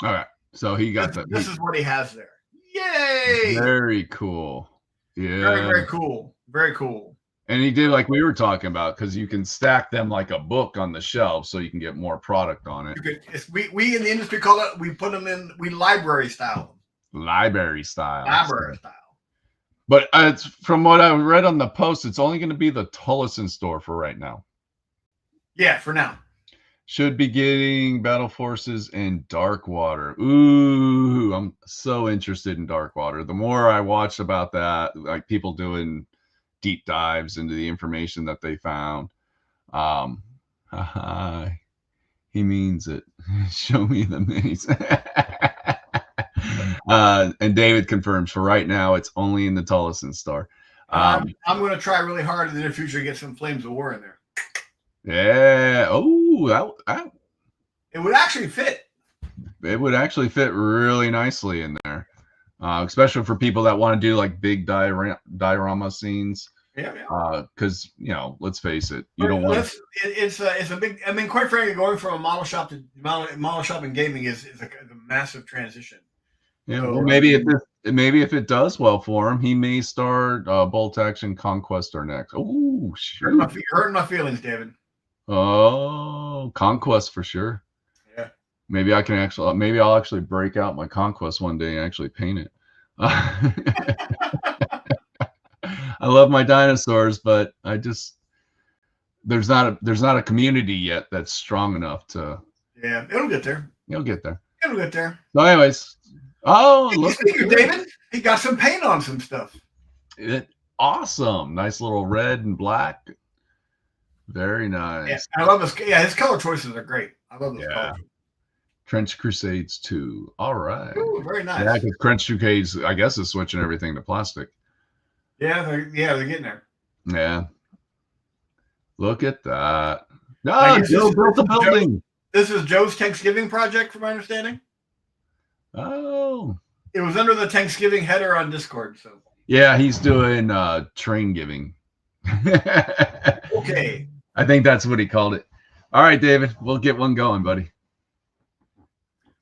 Speaker 1: All right. So he got that.
Speaker 2: This is what he has there. Yay!
Speaker 1: Very cool. Yeah.
Speaker 2: Very, very cool. Very cool.
Speaker 1: And he did like we were talking about, because you can stack them like a book on the shelf so you can get more product on it.
Speaker 2: We in the industry call it, we put them in, we library style.
Speaker 1: Library style.
Speaker 2: But
Speaker 1: it's from what I read on the post, it's only going to be the Tullison store for right now.
Speaker 2: Yeah, for now.
Speaker 1: Should be getting Battle Forces and Darkwater. Ooh, I'm so interested in Darkwater. The more I watch about that, like people doing deep dives into the information that they found. He means it. Show me the minis. And David confirms for right now it's only in the Tullison store.
Speaker 2: I'm going to try really hard in the near future to get some Flames of War in there.
Speaker 1: Yeah. Oh,
Speaker 2: it would actually fit.
Speaker 1: It would actually fit really nicely in there, especially for people that want to do like big diorama scenes.
Speaker 2: Yeah.
Speaker 1: Because let's face it, you don't want.
Speaker 2: It's a big. I mean, quite frankly, going from a model shop to model shop and gaming is a massive transition.
Speaker 1: Yeah. So, well, maybe if it does well for him, he may start Bolt Action Conquestor next. Oh, sure.
Speaker 2: Hurting my feelings, David.
Speaker 1: Oh, Conquest for sure.
Speaker 2: Yeah.
Speaker 1: Maybe I'll actually break out my Conquest one day and actually paint it. I love my dinosaurs, but there's not a community yet that's strong enough to.
Speaker 2: Yeah, it'll get there.
Speaker 1: It'll get there.
Speaker 2: So,
Speaker 1: anyways, look
Speaker 2: at David. He got some paint on some stuff.
Speaker 1: Awesome, nice little red and black. Very nice.
Speaker 2: Yeah, I love his. Yeah, his color choices are great. I love those colors.
Speaker 1: Trench Crusades 2. All right.
Speaker 2: Ooh, very nice.
Speaker 1: Yeah, because Trench Crusades, I guess, is switching everything to plastic.
Speaker 2: Yeah, they're getting there.
Speaker 1: Yeah. Look at that. No, Joe built the building.
Speaker 2: This is Joe's Thanksgiving project, from my understanding.
Speaker 1: Oh.
Speaker 2: It was under the Thanksgiving header on Discord. So.
Speaker 1: Yeah, he's doing train giving.
Speaker 2: Okay.
Speaker 1: I think that's what he called it. All right, David, we'll get one going, buddy.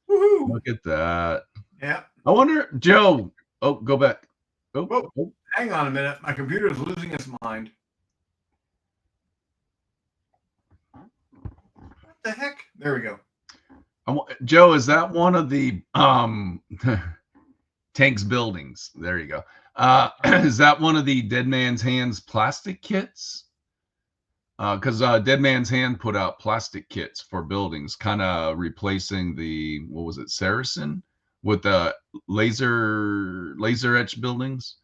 Speaker 2: Woohoo!
Speaker 1: Look at that.
Speaker 2: Yeah.
Speaker 1: I wonder, Joe. Oh, go back.
Speaker 2: Oh. Hang on a minute. My computer is losing its mind. What the heck? There we go.
Speaker 1: Joe, is that one of the Tank's buildings? There you go. Is that one of the Dead Man's Hands plastic kits? Because Dead Man's Hand put out plastic kits for buildings, kind of replacing the, what was it, Saracen with the laser etched buildings.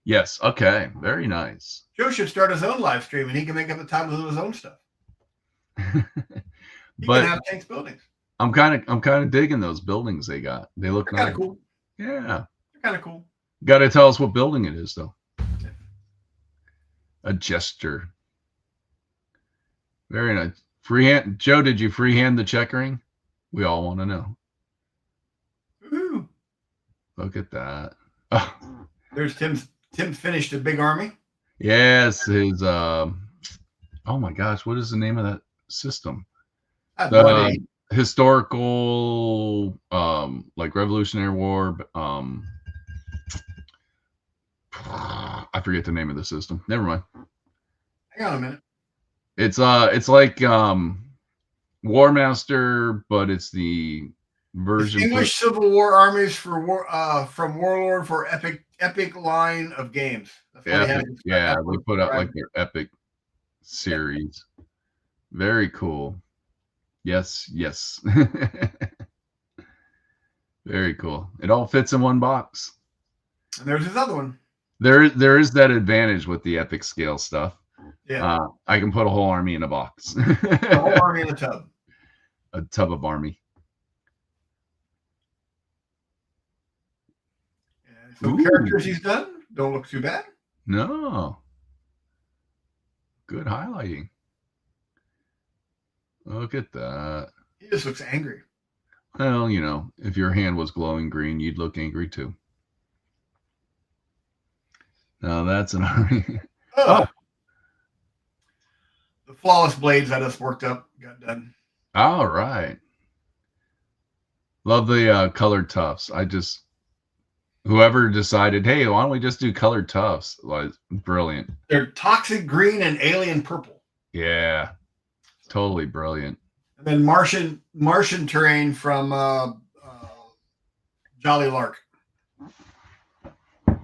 Speaker 1: Yes. Okay. Very nice.
Speaker 2: Joe should start his own live stream, and he can make up the time to do his own stuff. He can have Tank's buildings.
Speaker 1: I'm kind of digging those buildings they got. They look
Speaker 2: kind of cool.
Speaker 1: Yeah.
Speaker 2: They're kind of cool.
Speaker 1: Got to tell us what building it is, though. A Jester. Very nice. Freehand. Joe, did you freehand the checkering? We all want to know.
Speaker 2: Ooh.
Speaker 1: Look at that. Oh.
Speaker 2: There's Tim finished a big army.
Speaker 1: Yes, his oh my gosh, what is the name of that system? Historical like Revolutionary War, I forget the name of the system. Never mind.
Speaker 2: Hang on a minute.
Speaker 1: It's like War Master, but it's the version for
Speaker 2: Distinguished Civil War armies from Warlord for epic line of games. That's what he
Speaker 1: Epic.
Speaker 2: had.
Speaker 1: Yeah,
Speaker 2: That's
Speaker 1: they
Speaker 2: what
Speaker 1: put out like
Speaker 2: described.
Speaker 1: their Epic series. Very cool. Yes, yes. Very cool. It all fits in one box.
Speaker 2: And there's his other one.
Speaker 1: There is that advantage with the epic scale stuff.
Speaker 2: Yeah,
Speaker 1: I can put a whole army in a box.
Speaker 2: the whole army in a tub.
Speaker 1: A tub of army.
Speaker 2: And some
Speaker 1: Ooh,
Speaker 2: characters he's done don't look too bad.
Speaker 1: no. Good highlighting. Look at that.
Speaker 2: He just looks angry.
Speaker 1: Well, you know, if your hand was glowing green, you'd look angry too. Now that's an army. Oh,
Speaker 2: the flawless blades I just worked up got done.
Speaker 1: all right. Love the colored tufts. Whoever decided, hey, why don't we just do colored tufts? Like, brilliant.
Speaker 2: They're toxic green and alien purple.
Speaker 1: Yeah, totally brilliant.
Speaker 2: And then Martian terrain from Jolly Lark.
Speaker 1: I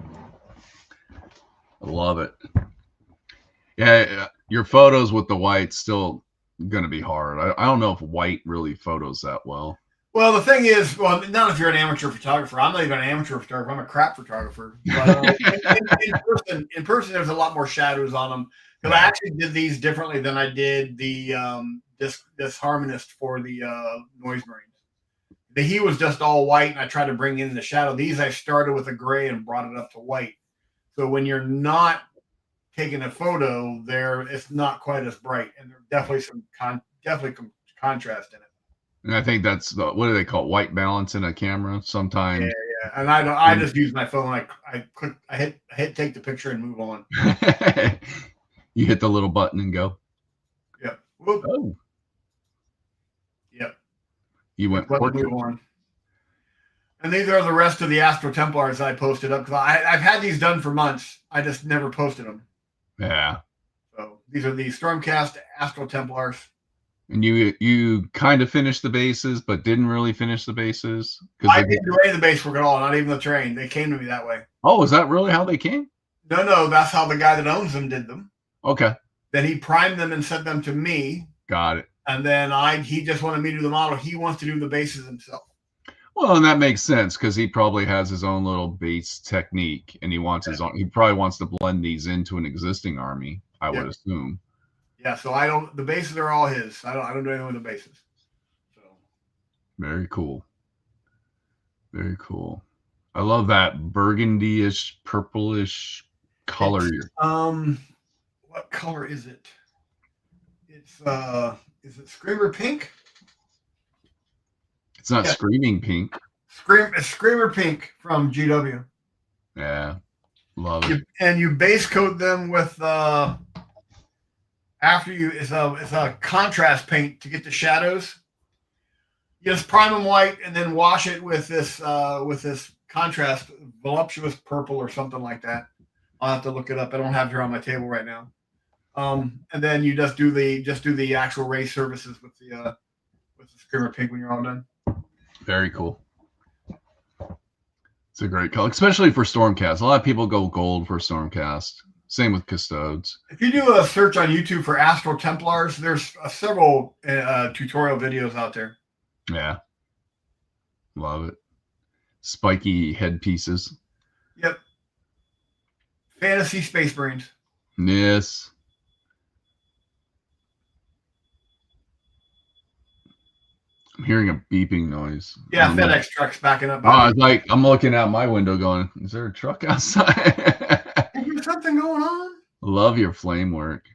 Speaker 1: love it. Yeah, your photos with the white's still going to be hard. I don't know if white really photos that well.
Speaker 2: Well, the thing is, not if you're an amateur photographer. I'm not even an amateur photographer. I'm a crap photographer. But in person, there's a lot more shadows on them. Because I actually did these differently than I did the this harmonist for the Noise Marines. He was just all white, and I tried to bring in the shadow. These I started with a gray and brought it up to white. So when you're not taking a photo, it's not quite as bright, and there's definitely some contrast in it.
Speaker 1: And I think that's what do they call it? White balance in a camera sometimes.
Speaker 2: Yeah. And I just use my phone. I hit take the picture and move on.
Speaker 1: You hit the little button and go.
Speaker 2: Yep.
Speaker 1: Whoop. Oh.
Speaker 2: Yep.
Speaker 1: You went
Speaker 2: move on. And these are the rest of the Astro Templars I posted up because I've had these done for months. I just never posted them.
Speaker 1: Yeah.
Speaker 2: So these are the Stormcast Astro Templars.
Speaker 1: And you kind of finished the bases, but didn't really finish the bases.
Speaker 2: I didn't do any of the base work at all, not even the terrain. They came to me that way.
Speaker 1: Oh, is that really how they came?
Speaker 2: No, that's how the guy that owns them did them.
Speaker 1: Okay.
Speaker 2: Then he primed them and sent them to me.
Speaker 1: Got it.
Speaker 2: And then he just wanted me to do the model. He wants to do the bases himself.
Speaker 1: Well, and that makes sense because he probably has his own little base technique, and he wants his own. He probably wants to blend these into an existing army. I would assume. Yeah.
Speaker 2: So the bases are all his. I don't do anything with the bases. So.
Speaker 1: Very cool. Very cool. I love that burgundy-ish, purplish color.
Speaker 2: What color is it? It's is it Screamer Pink?
Speaker 1: It's not Screaming Pink.
Speaker 2: Screamer Pink from GW.
Speaker 1: Yeah, love it.
Speaker 2: And you base coat them with it's a contrast paint to get the shadows. You just prime them white and then wash it with this contrast voluptuous purple or something like that. I'll have to look it up. I don't have it here on my table right now. And then you just do the actual race services with the Screamer Pink when you're all done.
Speaker 1: Very cool. It's a great color, especially for Stormcast. A lot of people go gold for Stormcast. Same with Custodes.
Speaker 2: If you do a search on YouTube for Astro Templars, there's several tutorial videos out there.
Speaker 1: Yeah. Love it. Spiky headpieces.
Speaker 2: Yep. Fantasy Space Marines.
Speaker 1: Yes. I'm hearing a beeping noise.
Speaker 2: Yeah, FedEx trucks backing up.
Speaker 1: I'm looking out my window going, is there a truck outside?
Speaker 2: Is there something going on?
Speaker 1: Love your flame work.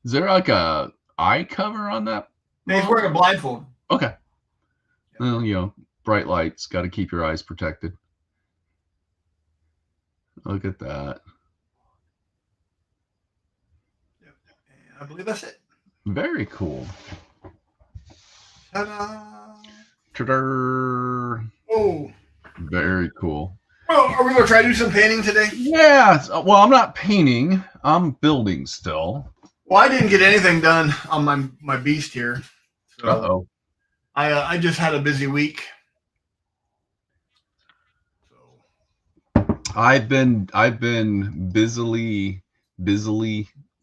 Speaker 1: Is there like a eye cover on that?
Speaker 2: No, he's wearing a blindfold.
Speaker 1: Okay. Well, bright lights. Got to keep your eyes protected. Look at that.
Speaker 2: Yep. And I believe that's it.
Speaker 1: Very cool.
Speaker 2: Ta-da!
Speaker 1: Ta-da!
Speaker 2: Oh.
Speaker 1: Very cool.
Speaker 2: Well, are we going to try to do some painting today?
Speaker 1: Yeah. Well, I'm not painting. I'm building still.
Speaker 2: Well, I didn't get anything done on my beast here, so
Speaker 1: Uh-oh.
Speaker 2: I just had a busy week. So
Speaker 1: I've been busily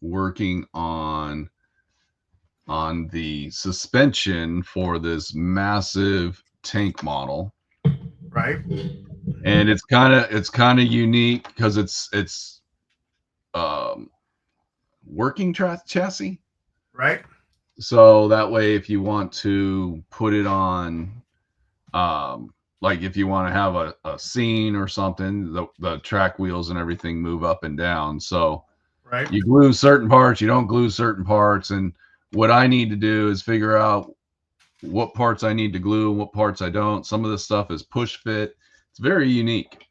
Speaker 1: working on the suspension for this massive tank model.
Speaker 2: right,
Speaker 1: And it's kind of unique because it's um working chassis.
Speaker 2: right,
Speaker 1: So that way if you want to put it on like if you want to have a scene or something, the track wheels and everything move up and down. So
Speaker 2: right,
Speaker 1: you glue certain parts, you don't glue certain parts. And what I need to do is figure out what parts I need to glue and what parts I don't. Some of this stuff is push fit. It's very unique.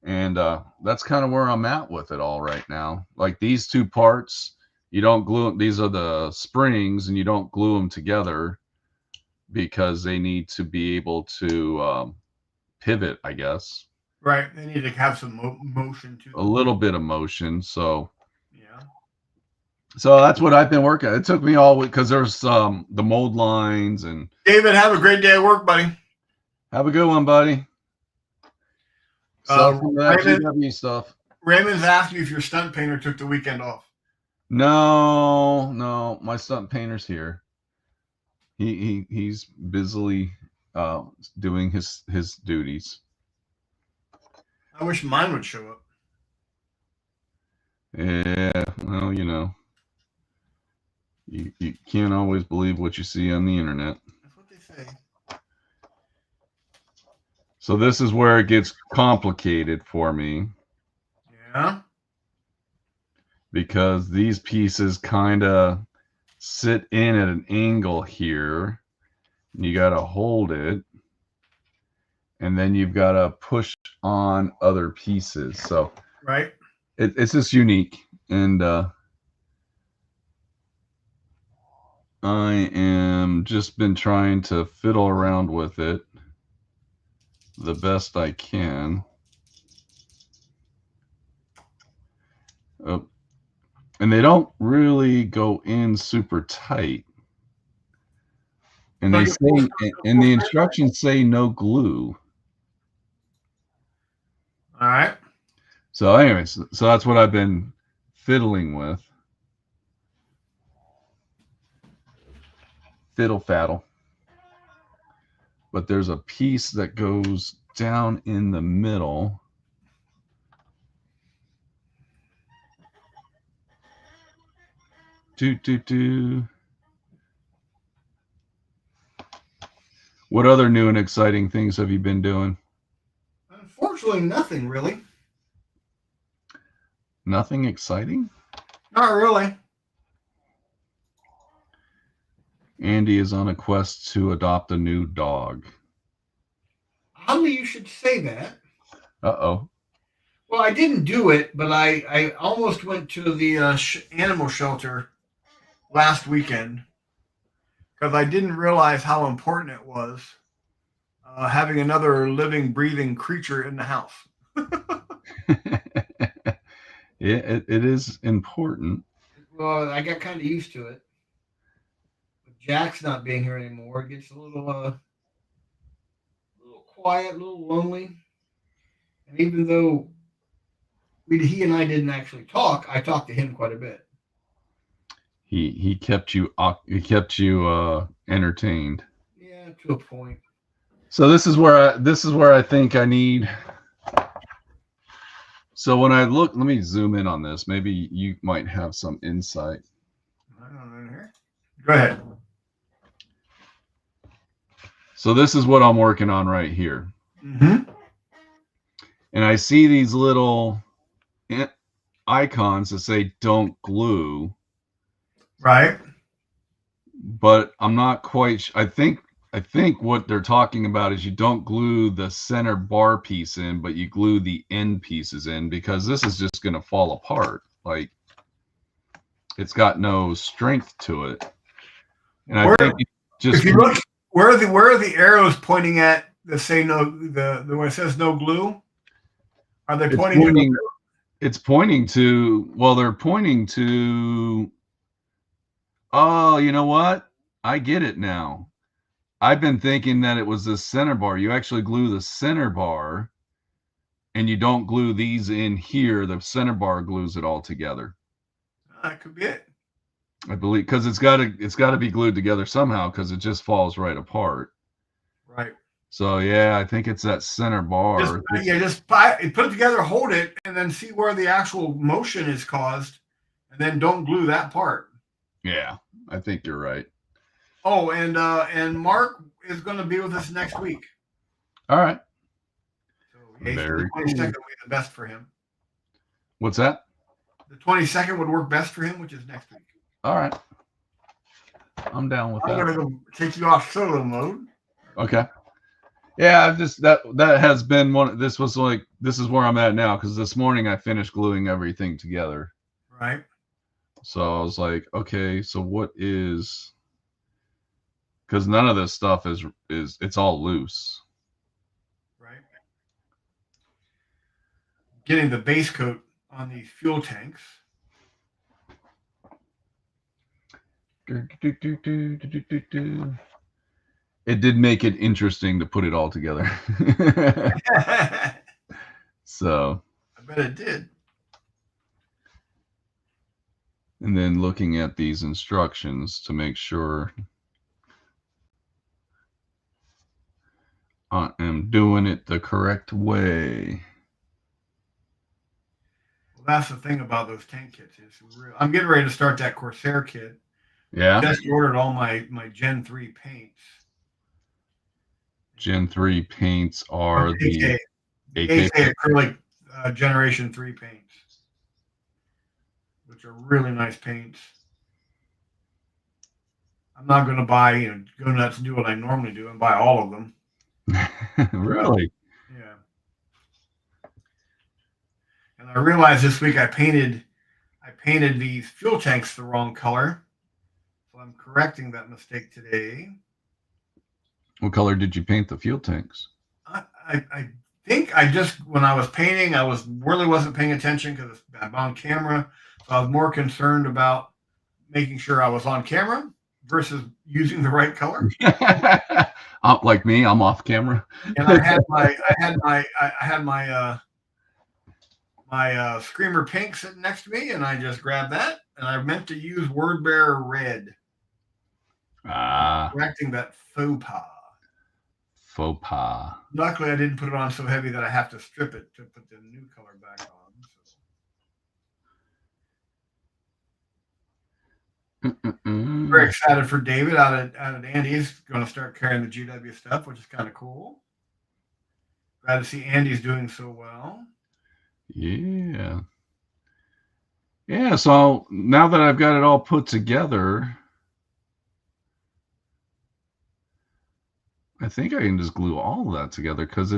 Speaker 1: And that's kind of where I'm at with it all right now. Like these two parts, you don't glue them. These are the springs, and you don't glue them together because they need to be able to pivot, I guess.
Speaker 2: right. They need to have some motion to
Speaker 1: A
Speaker 2: them.
Speaker 1: little bit of motion. So
Speaker 2: Yeah.
Speaker 1: that's what I've been working at. It took me all week because there's the mold lines. And
Speaker 2: David, have a great day at work, buddy.
Speaker 1: have a good one, buddy. Sell some of that
Speaker 2: Raymond,
Speaker 1: GW stuff.
Speaker 2: Raymond's asking if your stunt painter took the weekend off.
Speaker 1: No, my stunt painter's here. He's busily doing his duties.
Speaker 2: I wish mine would show up.
Speaker 1: Yeah, well, you can't always believe what you see on the internet.
Speaker 2: That's what they say.
Speaker 1: So this is where it gets complicated for me.
Speaker 2: Yeah.
Speaker 1: Because these pieces kind of sit in at an angle here. And you got to hold it. And then you've got to push on other pieces. So
Speaker 2: right.
Speaker 1: It's just unique. And I am just been trying to fiddle around with it the best I can. And they don't really go in super tight. And they say, and the instructions say no glue.
Speaker 2: All right.
Speaker 1: So anyways, so that's what I've been fiddling with. Fiddle faddle. But there's a piece that goes down in the middle. What other new and exciting things have you been doing?
Speaker 2: Unfortunately, nothing really.
Speaker 1: Nothing exciting?
Speaker 2: Not really.
Speaker 1: Andy is on a quest to adopt a new dog.
Speaker 2: How you should say that?
Speaker 1: Uh-oh.
Speaker 2: Well, I didn't do it, but I almost went to the animal shelter last weekend because I didn't realize how important it was having another living, breathing creature in the house.
Speaker 1: It is important.
Speaker 2: Well, I got kind of used to it. But Jack's not being here anymore. It gets a little quiet, a little lonely. And even though he and I didn't actually talk, I talked to him quite a bit.
Speaker 1: He kept you entertained.
Speaker 2: Yeah, to a point.
Speaker 1: So this is where I think I need. So when I look, let me zoom in on this. Maybe you might have some insight.
Speaker 2: Go ahead.
Speaker 1: So this is what I'm working on right here.
Speaker 2: Mm-hmm.
Speaker 1: And I see these little icons that say don't glue.
Speaker 2: Right.
Speaker 1: But I'm not quite I think what they're talking about is you don't glue the center bar piece in, but you glue the end pieces in, because this is just going to fall apart. Like, it's got no strength to it. And I think just
Speaker 2: if you look, where are the arrows pointing at that say no, the where it says no glue? Are they pointing
Speaker 1: It's pointing to, well, they're pointing to, oh, you know what? I get it now. I've been thinking that it was the center bar. You actually glue the center bar and you don't glue these in here. The center bar glues it all together.
Speaker 2: That could be it.
Speaker 1: I believe, because it's got to be glued together somehow, because it just falls right apart.
Speaker 2: Right.
Speaker 1: So yeah, I think it's that center bar.
Speaker 2: Just put it together, hold it, and then see where the actual motion is caused, and then don't glue that part.
Speaker 1: Yeah, I think you're right.
Speaker 2: Oh, and Mark is going to be with us next week.
Speaker 1: All right.
Speaker 2: So yeah, the 22nd would be the best for him.
Speaker 1: What's that?
Speaker 2: The 22nd would work best for him, which is next week.
Speaker 1: All right. I'm down with that.
Speaker 2: I'm going to go take you off solo mode.
Speaker 1: Okay. Yeah, I've just that has been one. This is where I'm at now, because this morning I finished gluing everything together.
Speaker 2: Right.
Speaker 1: So I was like, okay, so what is? Because none of this stuff is it's all loose.
Speaker 2: Right. Getting the base coat on these fuel tanks.
Speaker 1: It did make it interesting to put it all together. So
Speaker 2: I bet it did.
Speaker 1: And then looking at these instructions to make sure I am doing it the correct way.
Speaker 2: Well, that's the thing about those tank kits. I'm getting ready to start that Corsair kit.
Speaker 1: Yeah.
Speaker 2: Just ordered all my Gen 3 paints.
Speaker 1: Gen 3 paints are the
Speaker 2: AK acrylic Generation 3 paints, which are really nice paints. I'm not going to buy, go nuts and do what I normally do and buy all of them.
Speaker 1: Really?
Speaker 2: Yeah. And I realized this week I painted these fuel tanks the wrong color. So I'm correcting that mistake today.
Speaker 1: What color did you paint the fuel tanks?
Speaker 2: I think I just, when I was painting, I really wasn't paying attention because I'm on camera. So I was more concerned about making sure I was on camera versus using the right color.
Speaker 1: Like me, I'm off camera.
Speaker 2: And I had my Screamer pink sitting next to me, and I just grabbed that, and I meant to use Word Bearer red. Correcting that faux pas.
Speaker 1: Faux pas.
Speaker 2: Luckily, I didn't put it on so heavy that I have to strip it to put the new color back on. Very excited for David out at Andy. He's going to start carrying the GW stuff, which is kind of cool. Glad to see Andy's doing so well.
Speaker 1: Yeah. Yeah, so now that I've got it all put together, I think I can just glue all of that together, because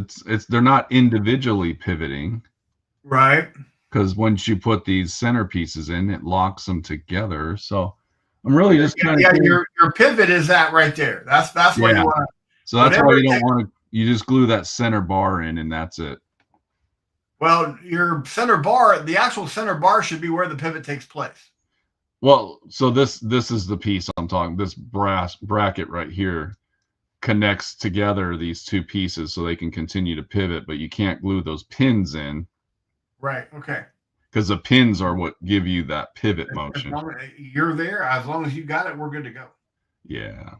Speaker 1: they're not individually pivoting.
Speaker 2: Right.
Speaker 1: Because once you put these center pieces in, it locks them together. So I'm really just trying to.
Speaker 2: Yeah, your pivot is that right there. That's what you want.
Speaker 1: So that's why you don't want to. You just glue that center bar in, and that's it.
Speaker 2: Well, your center bar, the actual center bar, should be where the pivot takes place.
Speaker 1: Well, so this is the piece I'm talking. This brass bracket right here connects together these two pieces so they can continue to pivot, but you can't glue those pins in.
Speaker 2: Right. Okay.
Speaker 1: Because the pins are what give you that pivot motion.
Speaker 2: You're there. As long as you got it, we're good to go.
Speaker 1: Yeah.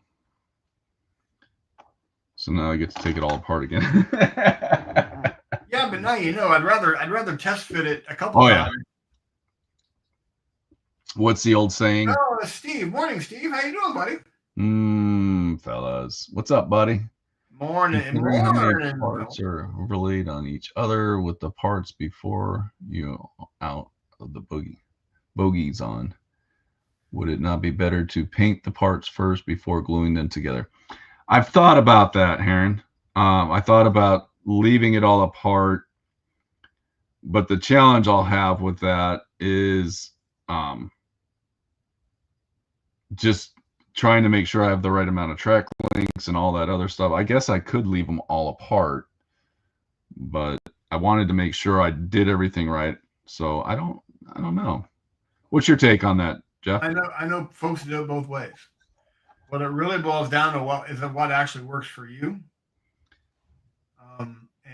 Speaker 1: So now I get to take it all apart again.
Speaker 2: Yeah, but now you know. I'd rather test fit it a couple times.
Speaker 1: Yeah. What's the old saying?
Speaker 2: Oh, Steve. Morning, Steve. How you doing, buddy?
Speaker 1: Fellas. What's up, buddy?
Speaker 2: Morning.
Speaker 1: Parts are overlaid on each other with the parts before you out of the bogies on. Would it not be better to paint the parts first before gluing them together? I've thought about that, Heron. I thought about leaving it all apart, but the challenge I'll have with that is just trying to make sure I have the right amount of track links and all that other stuff. I guess I could leave them all apart, but I wanted to make sure I did everything right.
Speaker 2: So
Speaker 1: I don't know. What's your take on that, Jeff?
Speaker 2: I know folks do it both ways. What it really boils down to what actually works for you.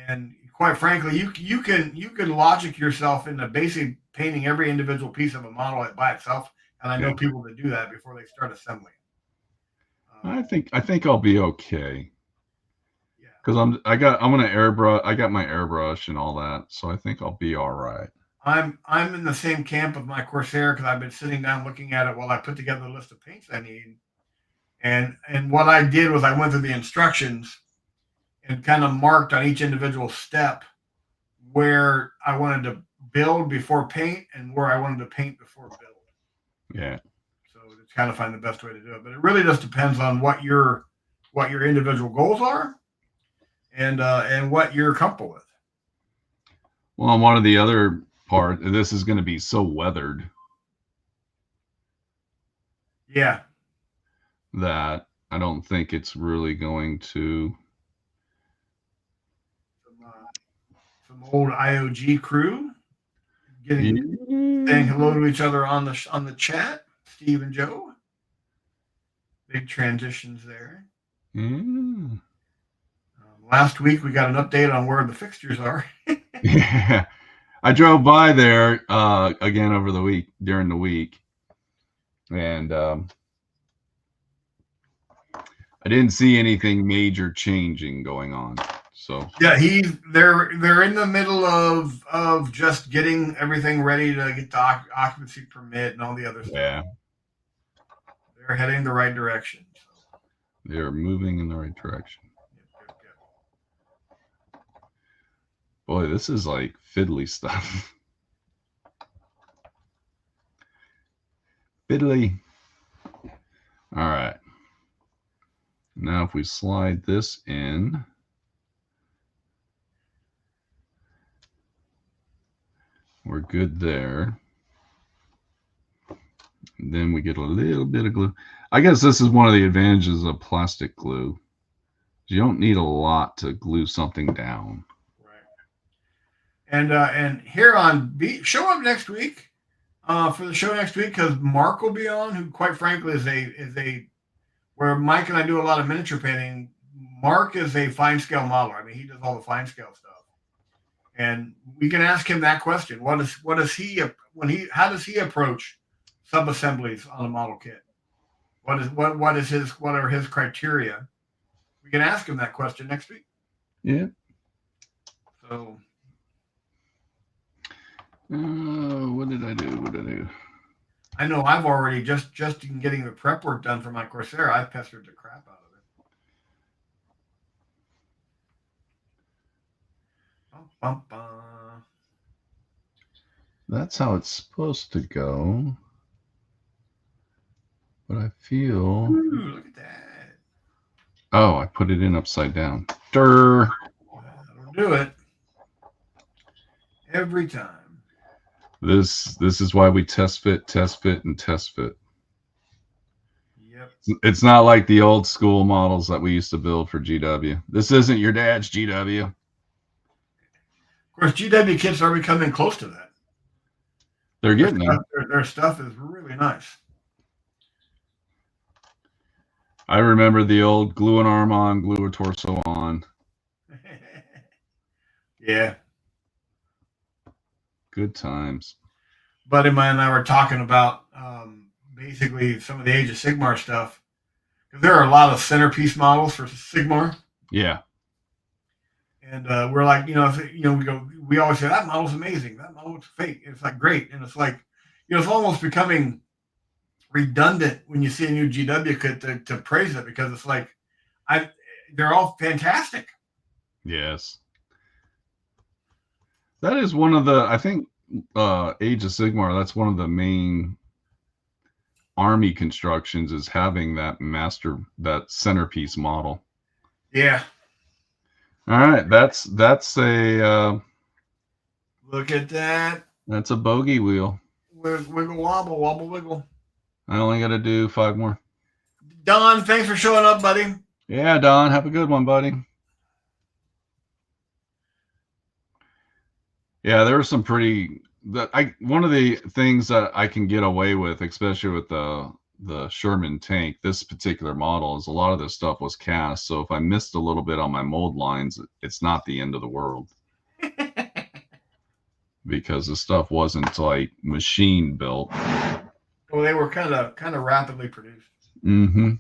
Speaker 2: And quite frankly, you can logic yourself into basically painting every individual piece of a model by itself. And I know people that do that before they start assembling.
Speaker 1: I think I'll be okay.
Speaker 2: Yeah.
Speaker 1: Because I'm gonna airbrush. I got my airbrush and all that, so I think I'll be all right.
Speaker 2: I'm in the same camp of my Corsair because I've been sitting down looking at it while I put together the list of paints I need. And what I did was I went through the instructions and kind of marked on each individual step where I wanted to build before paint and where I wanted to paint before build.
Speaker 1: Yeah.
Speaker 2: So to kind of find the best way to do it, but it really just depends on what your individual goals are and what you're comfortable with.
Speaker 1: Well, one of the other part, this is going to be so weathered.
Speaker 2: Yeah.
Speaker 1: That I don't think it's really going to.
Speaker 2: Some old IOG crew saying hello to each other on the chat. Steve and Joe. Big transitions there. Last week we got an update on where the fixtures are.
Speaker 1: Yeah, I drove by there again during the week, and I didn't see anything major changing going on. So
Speaker 2: yeah, they're in the middle of just getting everything ready to get the occupancy permit and all the other stuff.
Speaker 1: Yeah,
Speaker 2: they're heading the right direction. So.
Speaker 1: They're moving in the right direction. Yep. Boy, this is like fiddly stuff. Fiddly. All right. Now if we slide this in, we're good there. And then we get a little bit of glue. I guess this is one of the advantages of plastic glue. You don't need a lot to glue something down.
Speaker 2: Right. And here on show up next week for the show next week because Mark will be on, who quite frankly is a where Mike and I do a lot of miniature painting. Mark is a fine scale modeler. I mean, he does all the fine scale stuff, and we can ask him that question. How does he approach sub assemblies on a model kit? What are his criteria? We can ask him that question next week.
Speaker 1: Yeah.
Speaker 2: So.
Speaker 1: What did I do?
Speaker 2: I know I've already just in getting the prep work done for my Corsair, I've pestered the crap out of it.
Speaker 1: That's how it's supposed to go. But I feel.
Speaker 2: Ooh, look at that.
Speaker 1: Oh, I put it in upside down. Durr.
Speaker 2: That'll do it. Every time.
Speaker 1: This is why we test fit, and test fit.
Speaker 2: Yep.
Speaker 1: It's not like the old school models that we used to build for GW. This isn't your dad's GW.
Speaker 2: Of course, GW kits are becoming close to that.
Speaker 1: They're getting there.
Speaker 2: Their stuff is really nice.
Speaker 1: I remember the old glue an arm on, glue a torso on.
Speaker 2: Yeah.
Speaker 1: Good times.
Speaker 2: Buddy of mine and I were talking about basically some of the Age of Sigmar stuff. Because there are a lot of centerpiece models for Sigmar.
Speaker 1: Yeah.
Speaker 2: And we're like, we always say that model's amazing. That model looks fake. It's like great. And it's like, it's almost becoming redundant when you see a new GW kit to praise it because it's like, they're all fantastic.
Speaker 1: Yes. That is one of the, I think, Age of Sigmar, that's one of the main army constructions is having that centerpiece model.
Speaker 2: Yeah.
Speaker 1: All right. That's a,
Speaker 2: look at that.
Speaker 1: That's a bogey wheel.
Speaker 2: Wiggle, wobble, wobble, wiggle.
Speaker 1: I only got to do 5 more.
Speaker 2: Don, thanks for showing up, buddy.
Speaker 1: Yeah, Don, have a good one, buddy. Yeah, there were some pretty one of the things that I can get away with, especially with the Sherman tank, this particular model, is a lot of this stuff was cast. So if I missed a little bit on my mold lines, it's not the end of the world. Because the stuff wasn't like machine built.
Speaker 2: Well, they were kind of rapidly produced.
Speaker 1: Mm-hmm.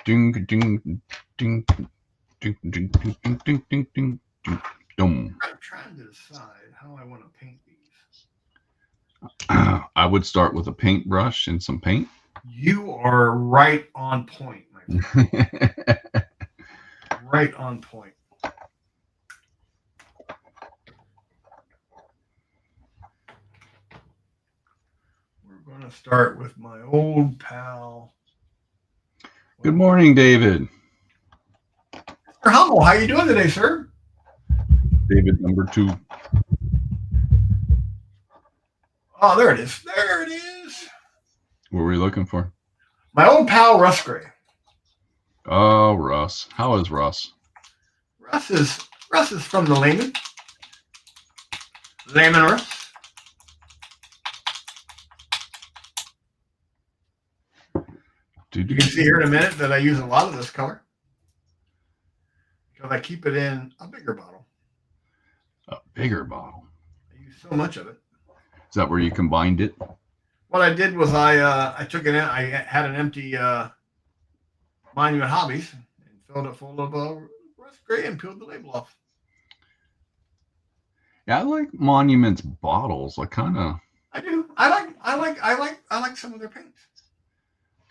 Speaker 1: Ding ding ding ding ding ding ding ding ding ding ding.
Speaker 2: I'm trying to decide how I want to paint these.
Speaker 1: I would start with a paintbrush and some paint.
Speaker 2: You are right on point, my friend. Right on point. We're going to start with my old pal.
Speaker 1: Good morning, David.
Speaker 2: Mr. Hummel, how you doing today, sir?
Speaker 1: David number 2.
Speaker 2: Oh, there it is. There it is.
Speaker 1: What were we looking for?
Speaker 2: My old pal, Russ Gray.
Speaker 1: Oh, Russ. How is Russ?
Speaker 2: Russ is from the Layman. Layman Russ. You can see here in a minute that I use a lot of this color because I keep it in a bigger bottle.
Speaker 1: A bigger bottle.
Speaker 2: I use so much of it.
Speaker 1: Is that where you combined it?
Speaker 2: What I did was I took it in. I had an empty Monument Hobbies and filled it full of Russ Gray and peeled the label off.
Speaker 1: Yeah, I like Monument's bottles. I
Speaker 2: do. I like some of their paints.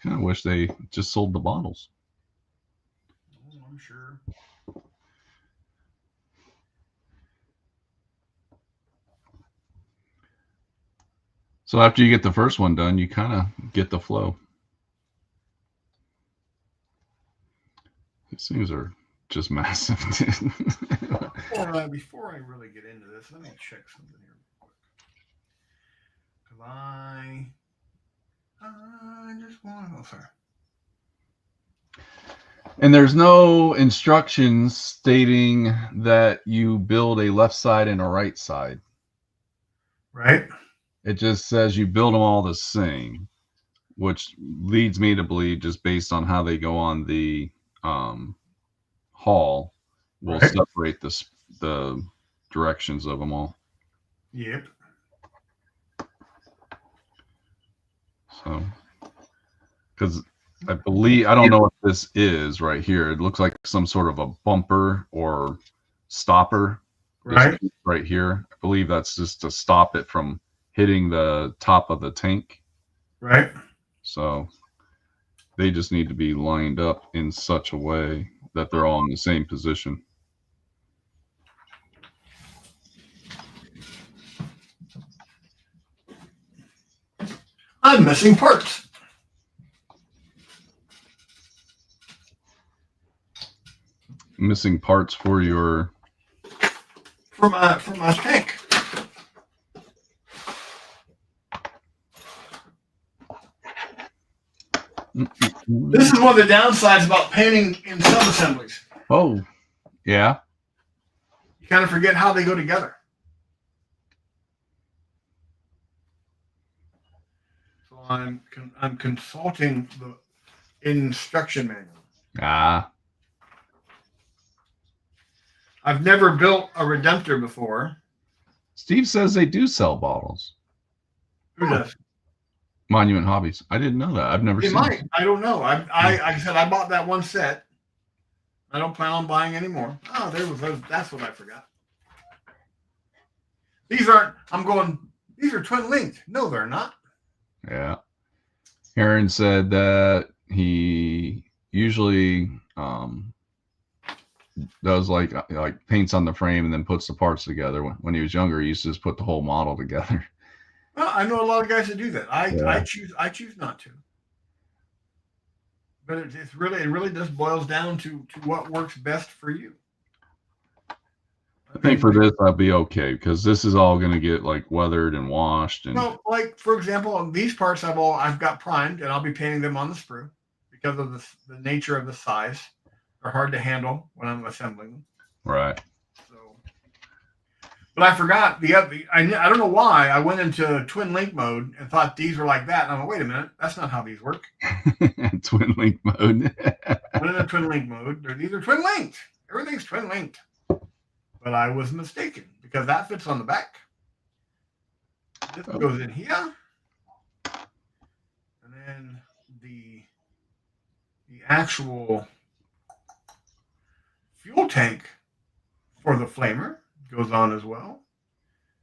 Speaker 1: Kind of wish they just sold the bottles.
Speaker 2: Oh, I'm sure.
Speaker 1: So after you get the first one done, you kind of get the flow. These things are just massive.
Speaker 2: Before I really get into this, let me check something here real quick. Because I just want to go, sir.
Speaker 1: And there's no instructions stating that you build a left side and a right side.
Speaker 2: Right.
Speaker 1: It just says you build them all the same, which leads me to believe, just based on how they go on the hall, will separate the directions of them all.
Speaker 2: Yep.
Speaker 1: So, because I believe, I don't know what this is right here. It looks like some sort of a bumper or stopper.
Speaker 2: Right.
Speaker 1: Right here. I believe that's just to stop it from hitting the top of the tank.
Speaker 2: Right.
Speaker 1: So they just need to be lined up in such a way that they're all in the same position.
Speaker 2: I'm missing parts.
Speaker 1: Missing parts for your
Speaker 2: for my tank. This is one of the downsides about painting in sub-assemblies.
Speaker 1: Oh, yeah.
Speaker 2: You kind of forget how they go together. So I'm consulting the instruction manual. I've never built a Redemptor before.
Speaker 1: Steve says they do sell bottles.
Speaker 2: Who does?
Speaker 1: Monument Hobbies. I didn't know that. I've never seen
Speaker 2: it. I don't know. Like I said, I bought that one set. I don't plan on buying any more. Oh, that's what I forgot. These are twin linked. No, they're not.
Speaker 1: Yeah. Aaron said that he usually does like paints on the frame and then puts the parts together. When he was younger, he used to just put the whole model together.
Speaker 2: Well, I know a lot of guys that do that. I choose not to. But it really just boils down to what works best for you.
Speaker 1: I think for this I'll be okay because this is all going to get like weathered and washed. And
Speaker 2: well, like for example, on these parts I've got primed and I'll be painting them on the sprue because of the nature of the size. They're hard to handle when I'm assembling them.
Speaker 1: Right.
Speaker 2: But I forgot the other. I don't know why I went into twin link mode and thought these were like that. And I'm like, wait a minute, that's not how these work.
Speaker 1: Twin link mode.
Speaker 2: Went into twin link mode. These are twin linked. Everything's twin linked. But I was mistaken because that fits on the back. This goes in here, and then the actual fuel tank for the flamer goes on as well.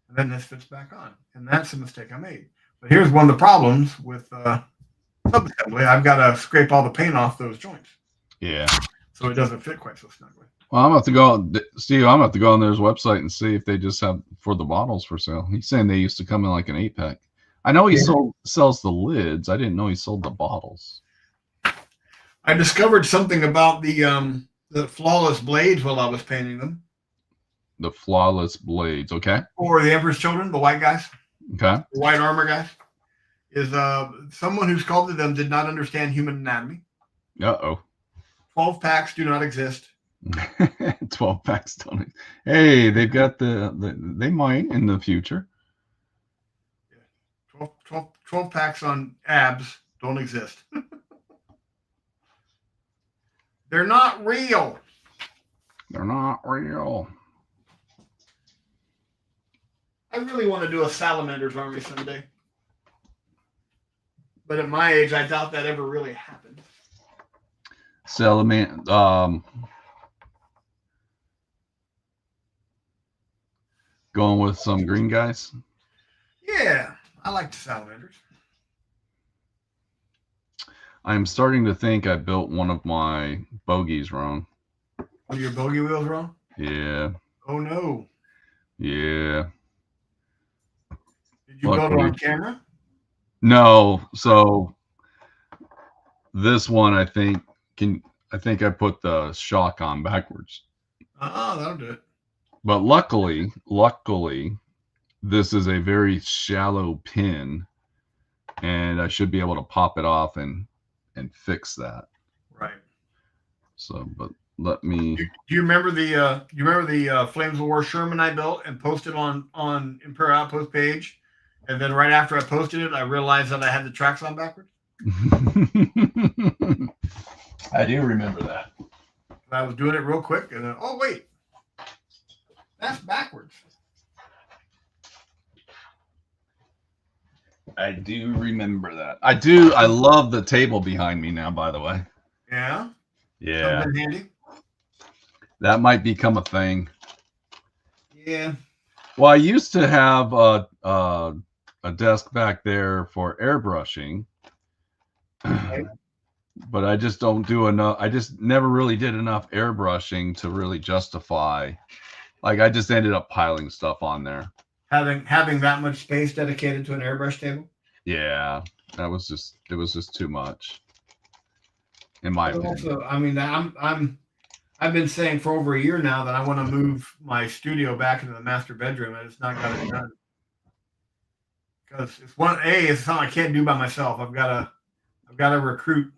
Speaker 2: And then this fits back on. And that's a mistake I made. But here's one of the problems with subassembly. I've got to scrape all the paint off those joints.
Speaker 1: Yeah.
Speaker 2: So it doesn't fit quite so snugly.
Speaker 1: Well, I'm about to go, Steve, I'm about to go on their website and see if they just have for the bottles for sale. He's saying they used to come in like an 8-pack. I know he sells the lids. I didn't know he sold the bottles.
Speaker 2: I discovered something about the flawless blades while I was painting them.
Speaker 1: The flawless blades, okay?
Speaker 2: Or the Emperor's Children, the white guys.
Speaker 1: Okay.
Speaker 2: The white armor guys. Is someone who sculpted them did not understand human anatomy. 12 packs do not exist.
Speaker 1: 12 packs don't. Hey, they've got they might in the future.
Speaker 2: 12 packs on abs don't exist. They're not real.
Speaker 1: They're not real.
Speaker 2: I really want to do a Salamander's army someday. But at my age, I doubt that ever really happened.
Speaker 1: Salamander. Going with some green guys?
Speaker 2: Yeah, I like the Salamanders.
Speaker 1: I'm starting to think I built one of my bogies wrong.
Speaker 2: One of your bogey wheels wrong?
Speaker 1: Yeah.
Speaker 2: Oh, no.
Speaker 1: Yeah.
Speaker 2: Did you build it on camera?
Speaker 1: No. So this one, I think I put the shock on backwards.
Speaker 2: That'll do it.
Speaker 1: But luckily, this is a very shallow pin, and I should be able to pop it off and fix that.
Speaker 2: Right.
Speaker 1: So, but let me.
Speaker 2: Do you remember the Flames of War Sherman I built and posted on Imperial Outpost page, and then right after I posted it, I realized that I had the tracks on backwards.
Speaker 1: I do remember that.
Speaker 2: I was doing it real quick, and then wait, that's backwards.
Speaker 1: I do remember that. I do. I love the table behind me now, by the way.
Speaker 2: Yeah.
Speaker 1: Yeah.
Speaker 2: Something handy.
Speaker 1: That might become a thing.
Speaker 2: Yeah.
Speaker 1: Well, I used to have a desk back there for airbrushing,
Speaker 2: Okay.
Speaker 1: but I just don't do enough. I just never really did enough airbrushing to really justify. Like, I just ended up piling stuff on there.
Speaker 2: Having that much space dedicated to an airbrush table?
Speaker 1: Yeah, it was just too much, in my opinion.
Speaker 2: Also, I mean, I've been saying for over a year now that I want to move my studio back into the master bedroom, and it's not got it done because it's something I can't do by myself. I've got to recruit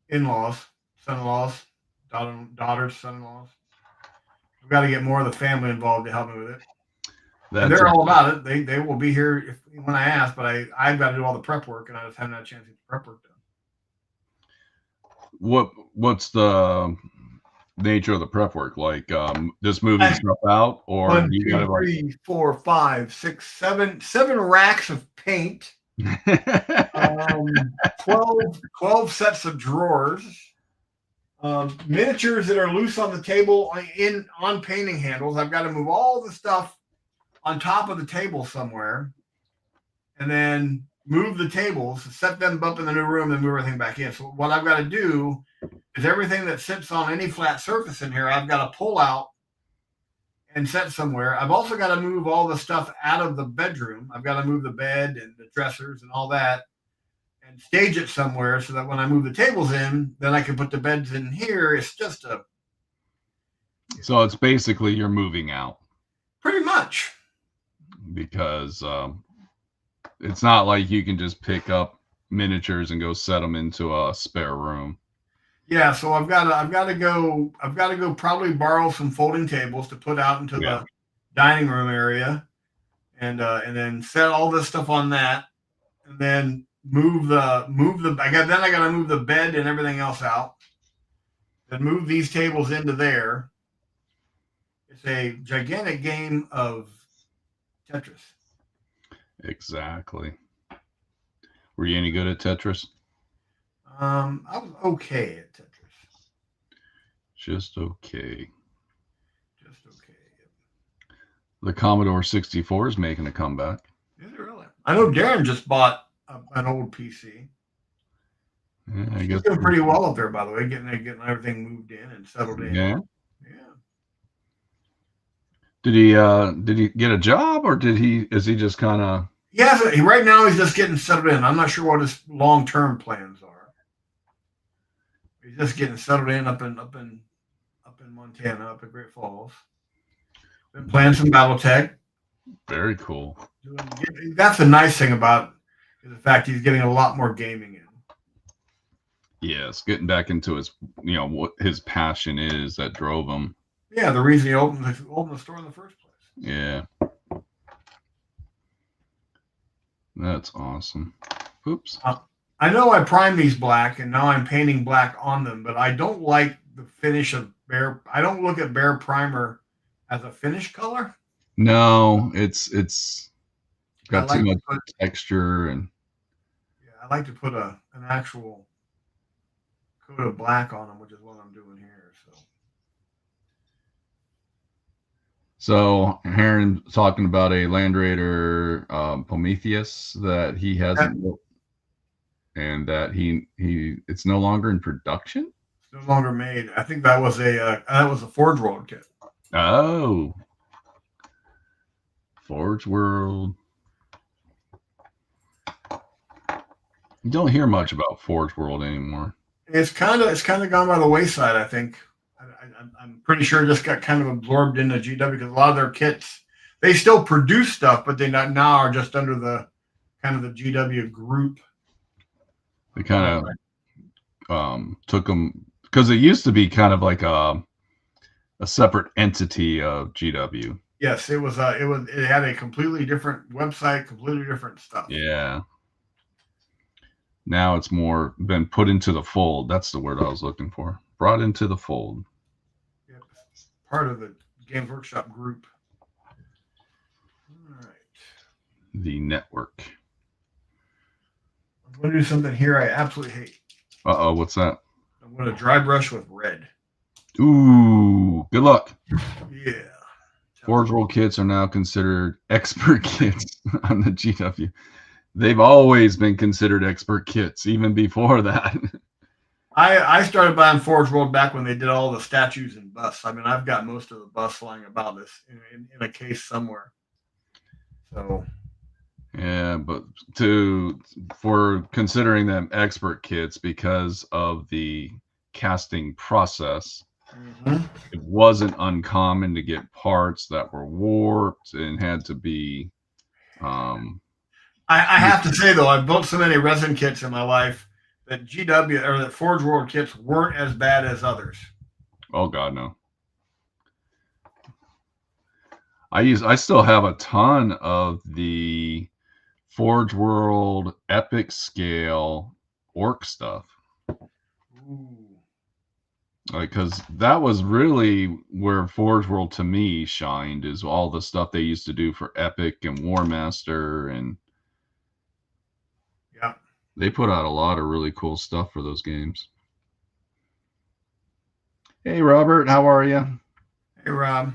Speaker 2: in-laws, son-in-laws, daughters, son-in-laws. I've got to get more of the family involved to help me with it. And they're all about it. They will be here when I ask, but I've got to do all the prep work, and I just haven't had a chance to get the prep work done.
Speaker 1: What's the nature of the prep work? Like just moving stuff out, or
Speaker 2: 1, 2, 3, 4, 5, 6, 7 racks of paint, 12 sets of drawers, miniatures that are loose on the table on painting handles. I've got to move all the stuff on top of the table somewhere, and then move the tables, set them up in the new room, and move everything back in. So what I've got to do is everything that sits on any flat surface in here, I've got to pull out and set somewhere. I've also got to move all the stuff out of the bedroom. I've got to move the bed and the dressers and all that and stage it somewhere so that when I move the tables in, then I can put the beds in here. It's just
Speaker 1: So it's basically you're moving out.
Speaker 2: Pretty much.
Speaker 1: Because it's not like you can just pick up miniatures and go set them into a spare room.
Speaker 2: Yeah, so I've got to go probably borrow some folding tables to put out into dining room area, and then set all this stuff on that, and then I got to move the bed and everything else out. Then move these tables into there. It's a gigantic game of Tetris.
Speaker 1: Exactly. Were you any good at Tetris?
Speaker 2: I was okay at Tetris.
Speaker 1: Just okay.
Speaker 2: Just okay.
Speaker 1: The Commodore 64 is making a comeback.
Speaker 2: Is it really? I know Darren just bought an old PC.
Speaker 1: Yeah, I
Speaker 2: He's
Speaker 1: guess
Speaker 2: doing pretty well up there, by the way, getting everything moved in and settled in.
Speaker 1: Yeah.
Speaker 2: Yeah.
Speaker 1: Did he get a job, or is he just kind of?
Speaker 2: Yeah. Right now he's just getting settled in. I'm not sure what his long term plans are. He's just getting settled in up in Montana, up in Great Falls. Been playing some BattleTech.
Speaker 1: Very cool.
Speaker 2: That's the nice thing about it, is the fact he's getting a lot more gaming in.
Speaker 1: Yes, getting back into his, what his passion is that drove him.
Speaker 2: Yeah, the reason he opened the store in the first place.
Speaker 1: Yeah. That's awesome. Oops.
Speaker 2: I know I primed these black, and now I'm painting black on them, but I don't like the finish of Bear. I don't look at Bear Primer as a finish color.
Speaker 1: No, it's got too much texture, and
Speaker 2: yeah, I like to put an actual coat of black on them, which is what I'm doing here.
Speaker 1: So Heron talking about a Land Raider Prometheus that he hasn't built, and that it's no longer in production.
Speaker 2: It's no longer made. I think that was a Forge World kit.
Speaker 1: Oh, Forge World. You don't hear much about Forge World anymore.
Speaker 2: It's kind of gone by the wayside, I think. I'm pretty sure it just got kind of absorbed into GW, because a lot of their kits, they still produce stuff, but they now are just under the kind of the GW group.
Speaker 1: They kind of took them, because it used to be kind of like a separate entity of GW.
Speaker 2: Yes, it had a completely different website, completely different stuff.
Speaker 1: Yeah. Now it's more been put into the fold. That's the word I was looking for. Brought into the fold.
Speaker 2: Yep. Part of the Games Workshop group. All right.
Speaker 1: The network.
Speaker 2: I'm going to do something here I absolutely hate.
Speaker 1: Uh-oh, what's that?
Speaker 2: I'm going to dry brush with red.
Speaker 1: Ooh, good luck.
Speaker 2: Yeah.
Speaker 1: Forge World kits are now considered expert kits on the GW. They've always been considered expert kits, even before that.
Speaker 2: I started buying Forge World back when they did all the statues and busts. I mean, I've got most of the busts lying about this in a case somewhere. So.
Speaker 1: Yeah, but for considering them expert kits because of the casting process, it wasn't uncommon to get parts that were warped and had to be.
Speaker 2: I have to say, though, I've built so many resin kits in my life that GW or that Forge World kits weren't as bad as others.
Speaker 1: Oh God, no. I still have a ton of the Forge World epic scale orc stuff.
Speaker 2: Ooh.
Speaker 1: Because that was really where Forge World to me shined, is all the stuff they used to do for Epic and War Master, and
Speaker 2: yeah,
Speaker 1: they put out a lot of really cool stuff for those games. Hey Robert, how are you?
Speaker 2: Hey Rob.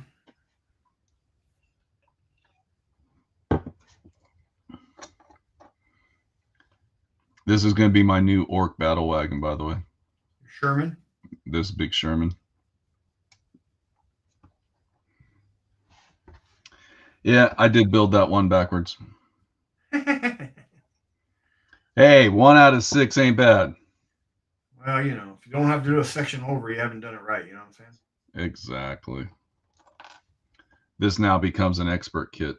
Speaker 1: This is going to be my new orc battle wagon, by the way.
Speaker 2: Sherman?
Speaker 1: This big Sherman. Yeah, I did build that one backwards. Hey, 1 out of 6 ain't bad.
Speaker 2: Well, if you don't have to do a section over, you haven't done it right. You know what I'm saying?
Speaker 1: Exactly. This now becomes an expert kit.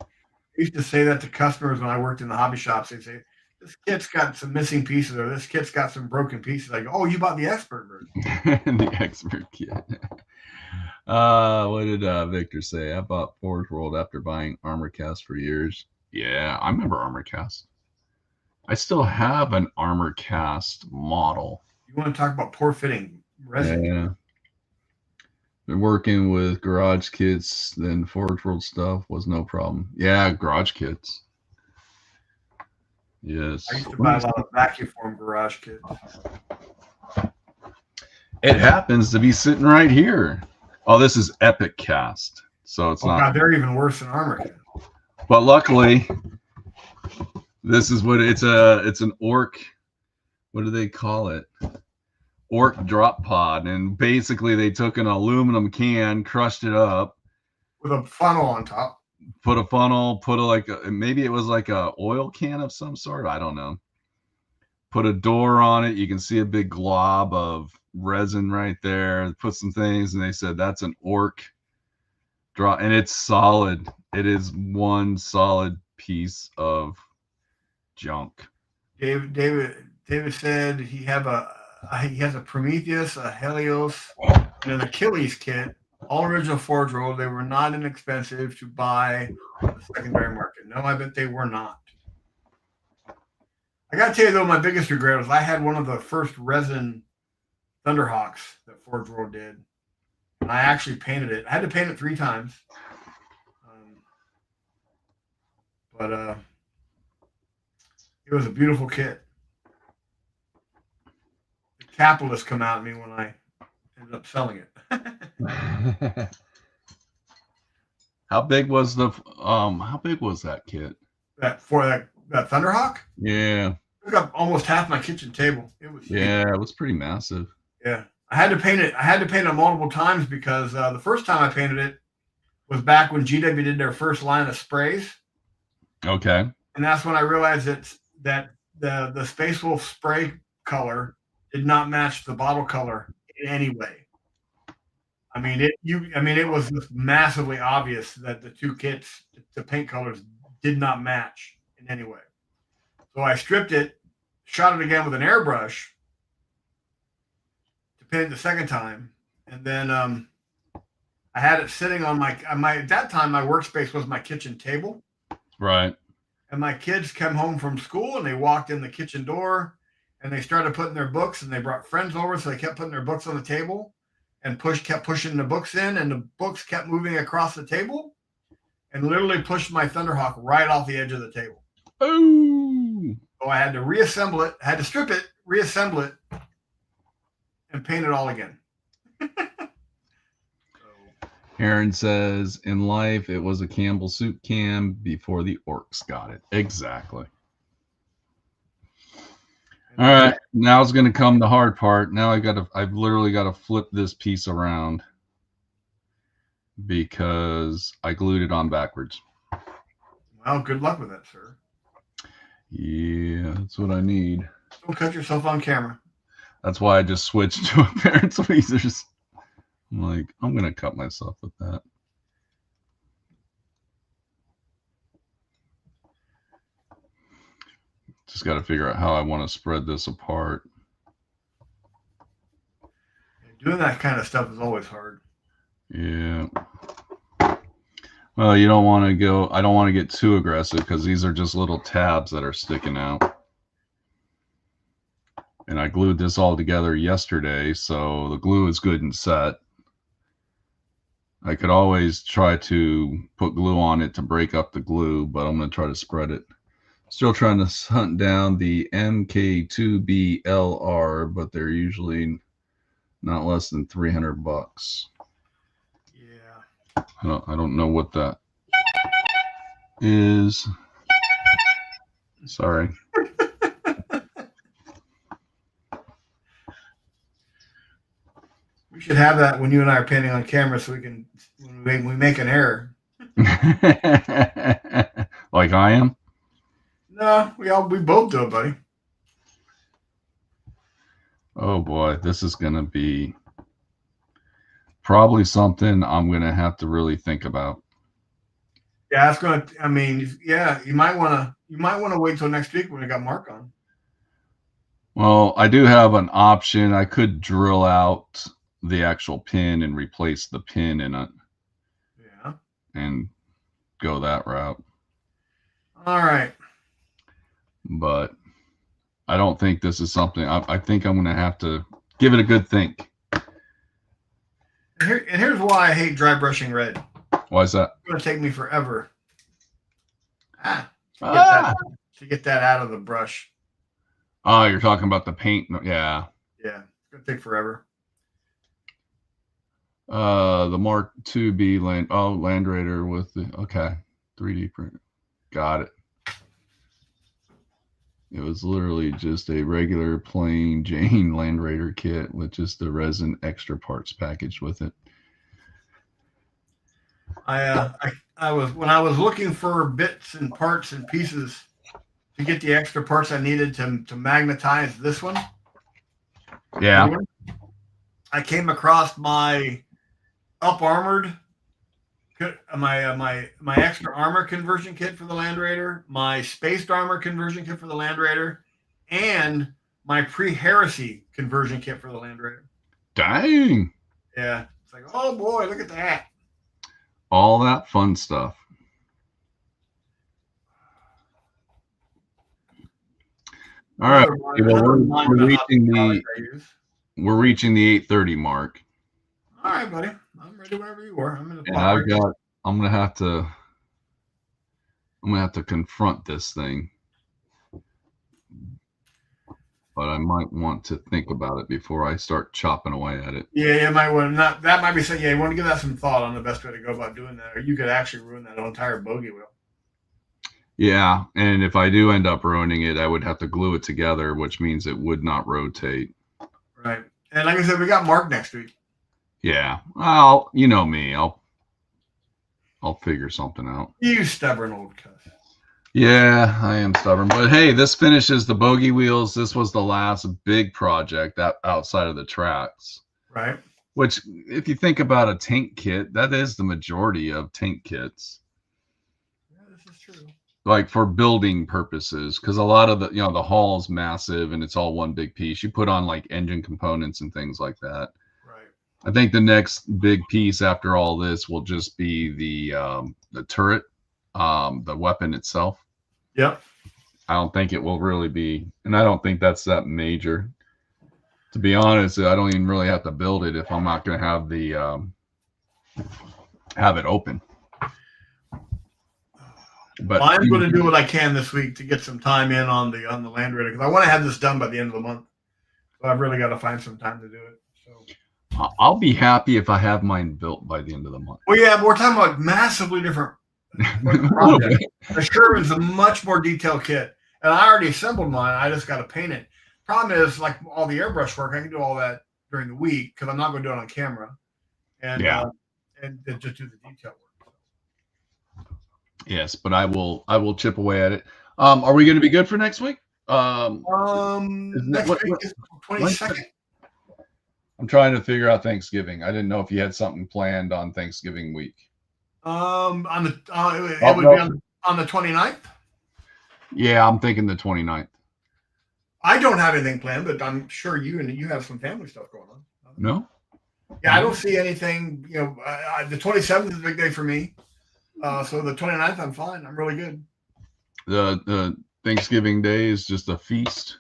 Speaker 2: I used to say that to customers when I worked in the hobby shops. They'd say, this kit's got some missing pieces, or this kit's got some broken pieces. Like, oh, you bought the expert version.
Speaker 1: The expert kit. What did Victor say? I bought Forge World after buying Armor Cast for years. Yeah, I remember Armor Cast. I still have an Armor Cast model.
Speaker 2: You want to talk about poor fitting resin?
Speaker 1: Yeah. Been working with garage kits, then Forge World stuff was no problem. Yeah, garage kits. Yes.
Speaker 2: I used to buy a lot of vacuum form garage kits.
Speaker 1: It happens to be sitting right here. Oh, this is Epic Cast, so it's not.
Speaker 2: God, they're even worse than Armor Cast.
Speaker 1: But luckily, this is what it's an orc. What do they call it? Orc drop pod, and basically they took an aluminum can, crushed it up
Speaker 2: with a funnel on top.
Speaker 1: Put a funnel, maybe it was like a oil can of some sort. I don't know. Put a door on it. You can see a big glob of resin right there. Put some things, and they said that's an orc drop, and it's solid. It is one solid piece of junk.
Speaker 2: David said he has a Prometheus, a Helios, and an Achilles kit. All original Forge World. They were not inexpensive to buy on the secondary market. No, I bet they were not. I got to tell you, though, my biggest regret was I had one of the first resin Thunderhawks that Forge World did. And I actually painted it. I had to paint it 3 times. But it was a beautiful kit. The capitalists come out at me when I ended up selling it.
Speaker 1: How big was that kit?
Speaker 2: That Thunderhawk?
Speaker 1: Yeah.
Speaker 2: It took up almost half my kitchen table. It was huge.
Speaker 1: Yeah, it was pretty massive.
Speaker 2: Yeah. I had to paint it multiple times because the first time I painted it was back when GW did their first line of sprays.
Speaker 1: Okay.
Speaker 2: And that's when I realized that the Space Wolf spray color did not match the bottle color in any way. I mean, it was just massively obvious that the two kits, the paint colors, did not match in any way. So I stripped it, shot it again with an airbrush to paint it the second time, and then I had it sitting on my at that time my workspace was my kitchen table.
Speaker 1: Right.
Speaker 2: And my kids come home from school and they walked in the kitchen door and they started putting their books, and they brought friends over, so they kept putting their books on the table. And kept pushing the books in, and the books kept moving across the table and literally pushed my Thunderhawk right off the edge of the table.
Speaker 1: Oh!
Speaker 2: So I had to reassemble it, had to strip it, reassemble it, and paint it all again.
Speaker 1: Aaron says, in life, it was a Campbell soup can before the orcs got it. Exactly. All right, now it's going to come the hard part. Now I've literally got to flip this piece around because I glued it on backwards.
Speaker 2: Well, good luck with that, sir.
Speaker 1: Yeah, that's what I need.
Speaker 2: Don't cut yourself on camera.
Speaker 1: That's why I just switched to a pair of tweezers. I'm like, I'm going to cut myself with that. Just got to figure out how I want to spread this apart.
Speaker 2: Doing that kind of stuff is always hard.
Speaker 1: Yeah. Well, you don't want to go, I don't want to get too aggressive because these are just little tabs that are sticking out. And I glued this all together yesterday, so the glue is good and set. I could always try to put glue on it to break up the glue, but I'm going to try to spread it. Still trying to hunt down the MK2BLR, but they're usually not less than $300.
Speaker 2: Yeah.
Speaker 1: I don't know what that is. Sorry.
Speaker 2: We should have that when you and I are painting on camera, so we can, when we make an error.
Speaker 1: Like I am?
Speaker 2: No, we both do it, buddy.
Speaker 1: Oh boy, this is going to be probably something I'm going to have to really think about.
Speaker 2: Yeah, it's gonna. I mean, yeah, you might want to wait till next week when we got Mark on.
Speaker 1: Well, I do have an option. I could drill out the actual pin and replace the pin in it
Speaker 2: Yeah.
Speaker 1: and go that route.
Speaker 2: All right.
Speaker 1: But I don't think this is something. I think I'm going to have to give it a good think.
Speaker 2: And here's why I hate dry brushing red.
Speaker 1: Why is that?
Speaker 2: It's going to take me forever. To get that out of the brush.
Speaker 1: Oh, you're talking about the paint. Yeah.
Speaker 2: Yeah, it's going to take forever.
Speaker 1: The Mark II-B Land Raider with the 3D print. Got it. It was literally just a regular plain Jane Land Raider kit with just the resin extra parts packaged with it.
Speaker 2: I was looking for bits and parts and pieces to get the extra parts I needed to magnetize this one.
Speaker 1: Yeah.
Speaker 2: I came across my up armored, my extra armor conversion kit for the Land Raider, my spaced armor conversion kit for the Land Raider, and my pre-heresy conversion kit for the Land Raider.
Speaker 1: Dang.
Speaker 2: Yeah. It's like, oh boy, look at that.
Speaker 1: All that fun stuff. All right. We're reaching the 8:30 mark.
Speaker 2: All right, buddy. I'm ready whenever you are. I'm
Speaker 1: gonna have to confront this thing. But I might want to think about it before I start chopping away at it.
Speaker 2: Yeah, you might want to that might be something. Yeah, you want to give that some thought on the best way to go about doing that, or you could actually ruin that entire bogey wheel.
Speaker 1: Yeah, and if I do end up ruining it, I would have to glue it together, which means it would not rotate.
Speaker 2: Right, and like I said, we got Mark next week.
Speaker 1: Yeah, you know me, I'll figure something out.
Speaker 2: You stubborn old cuss.
Speaker 1: Yeah, I am stubborn, but hey, this finishes the bogey wheels. This was the last big project outside of the tracks.
Speaker 2: Right.
Speaker 1: Which, if you think about a tank kit, that is the majority of tank kits.
Speaker 2: Yeah, this is true.
Speaker 1: Like for building purposes, because a lot of the the hull's massive and it's all one big piece. You put on like engine components and things like that.
Speaker 2: Right.
Speaker 1: I think the next big piece after all this will just be the turret. The weapon itself.
Speaker 2: Yep.
Speaker 1: I don't think it will really be, and I don't think that's that major. To be honest, I don't even really have to build it if I'm not going to have the have it open. But
Speaker 2: I'm going to do what I can this week to get some time in on the Land Raider because I want to have this done by the end of the month. So I've really got to find some time to do it. So
Speaker 1: I'll be happy if I have mine built by the end of the month.
Speaker 2: Well, yeah, but we're talking about massively different. The Sherman's a much more detailed kit, and I already assembled mine. I just got to paint it. Problem is, like all the airbrush work, I can do all that during the week because I'm not going to do it on camera, and just do the detail work.
Speaker 1: Yes, but I will chip away at it. Are we going to be good for next week?
Speaker 2: Next week is 22nd.
Speaker 1: I'm trying to figure out Thanksgiving. I didn't know if you had something planned on Thanksgiving week.
Speaker 2: On the it would be on the 29th.
Speaker 1: Yeah, I'm thinking the 29th.
Speaker 2: I don't have anything planned, but I'm sure you have some family stuff going on.
Speaker 1: No.
Speaker 2: Yeah, I don't see anything. The 27th is a big day for me. So the 29th, I'm fine. I'm really good.
Speaker 1: The Thanksgiving Day is just a feast.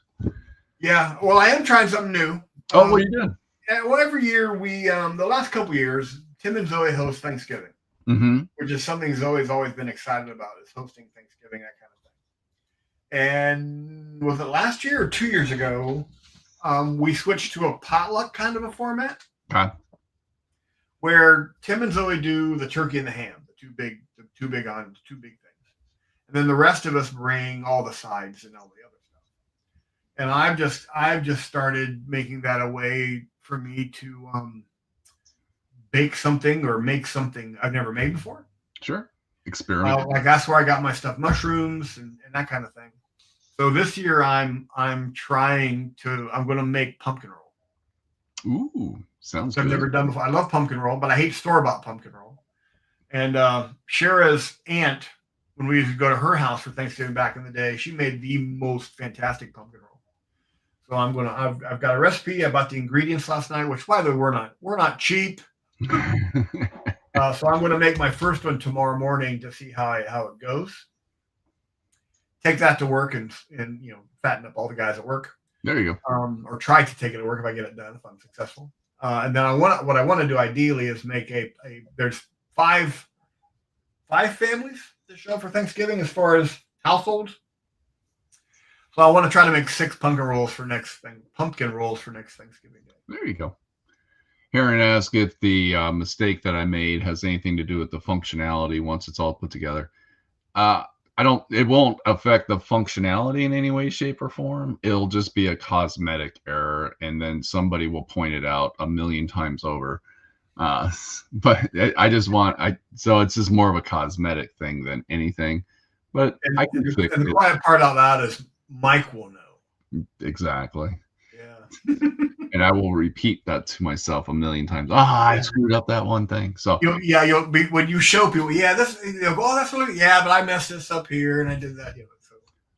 Speaker 2: Yeah. Well, I am trying something new.
Speaker 1: Oh, what are you doing?
Speaker 2: Yeah, well, every year we the last couple of years, Tim and Zoe host Thanksgiving.
Speaker 1: Mm-hmm.
Speaker 2: Which is something Zoe's always been excited about, is hosting Thanksgiving, that kind of thing. And was it last year or 2 years ago, we switched to a potluck kind of a format.
Speaker 1: Okay.
Speaker 2: Where Tim and Zoe do the turkey and the ham, the two big things. And then the rest of us bring all the sides and all the other stuff. And I've just started making that a way for me to bake something or make something I've never made before.
Speaker 1: Sure. Experiment.
Speaker 2: Like that's where I got my stuffed mushrooms and that kind of thing. So this year I'm going to make pumpkin roll.
Speaker 1: Ooh, sounds good.
Speaker 2: I've never done before. I love pumpkin roll, but I hate store-bought pumpkin roll. And Shara's aunt, when we used to go to her house for Thanksgiving back in the day, she made the most fantastic pumpkin roll. So I've got a recipe. I bought the ingredients last night, which by the way, we're not cheap. So I'm going to make my first one tomorrow morning to see how it goes. Take that to work and fatten up all the guys at work.
Speaker 1: There you
Speaker 2: go. Or try to take it to work if I get it done, if I'm successful. And then what I want to do ideally is make there's five families to show for Thanksgiving as far as households. So I want to try to make 6 pumpkin rolls for next Thanksgiving Day.
Speaker 1: There you go. Heron asked if the mistake that I made has anything to do with the functionality once it's all put together. It won't affect the functionality in any way, shape, or form. It'll just be a cosmetic error, and then somebody will point it out 1,000,000 times over. But so it's just more of a cosmetic thing than anything. But I can fix it.
Speaker 2: And the quiet part out loud is Mike will know.
Speaker 1: Exactly.
Speaker 2: Yeah.
Speaker 1: And I will repeat that to myself 1,000,000 times. I screwed up that one thing. So
Speaker 2: you'll be, when you show people, that's really, but I messed this up here and I did that. So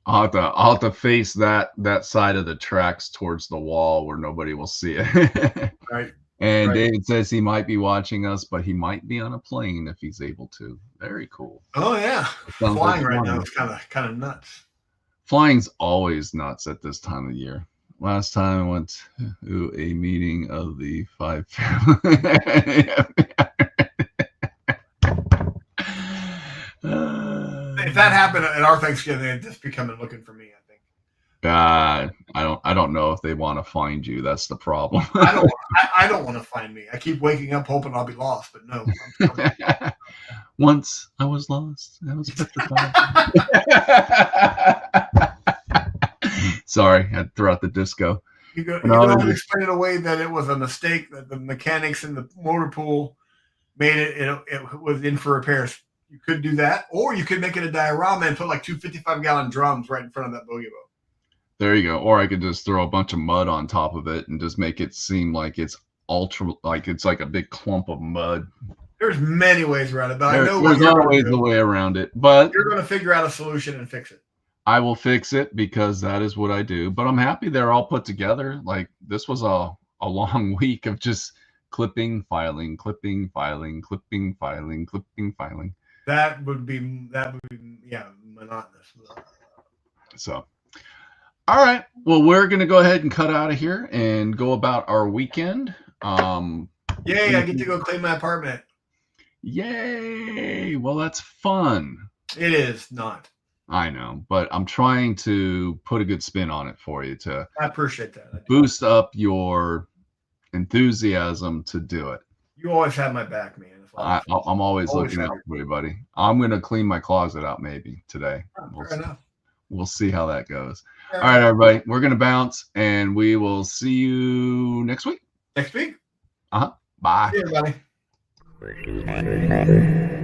Speaker 1: I'll have to face that side of the tracks towards the wall where nobody will see it.
Speaker 2: Right.
Speaker 1: And
Speaker 2: right.
Speaker 1: David says he might be watching us, but he might be on a plane if he's able to. Very cool.
Speaker 2: Oh yeah, flying right now is kind of nuts.
Speaker 1: Flying's always nuts at this time of year. Last time I went to a meeting of the 5
Speaker 2: if that happened at our Thanksgiving, it'd just be coming looking for me, I think.
Speaker 1: I don't know if they want to find you. That's the problem.
Speaker 2: I don't want to find me. I keep waking up hoping I'll be lost, but no.
Speaker 1: Once I was lost. I was petrified. Sorry, I had to throw out the disco.
Speaker 2: You go to explain it away that it was a mistake, that the mechanics in the motor pool made it was in for repairs. You could do that, or you could make it a diorama and put like 2 55-gallon drums right in front of that boogie boat.
Speaker 1: There you go. Or I could just throw a bunch of mud on top of it and just make it seem like it's it's like a big clump of mud.
Speaker 2: There's many ways around it, but I know
Speaker 1: there's always a way around it. But
Speaker 2: you're going to figure out a solution and fix it.
Speaker 1: I will fix it because that is what I do. But I'm happy they're all put together. Like this was a long week of just clipping, filing, clipping, filing, clipping, filing, clipping, filing.
Speaker 2: That would be monotonous.
Speaker 1: So, all right. Well, we're gonna go ahead and cut out of here and go about our weekend.
Speaker 2: Yay! I get to go clean my apartment.
Speaker 1: Yay! Well, that's fun.
Speaker 2: It is not.
Speaker 1: I know, but I'm trying to put a good spin on it for you to.
Speaker 2: I appreciate that.
Speaker 1: Boost up your enthusiasm to do it.
Speaker 2: You always have my back, man.
Speaker 1: I'm always looking out for you, buddy. I'm going to clean my closet out maybe today.
Speaker 2: Fair enough.
Speaker 1: We'll see how that goes. All right, everybody. We're going to bounce, and we will see you next week.
Speaker 2: Next week?
Speaker 1: Bye.
Speaker 2: See you, everybody.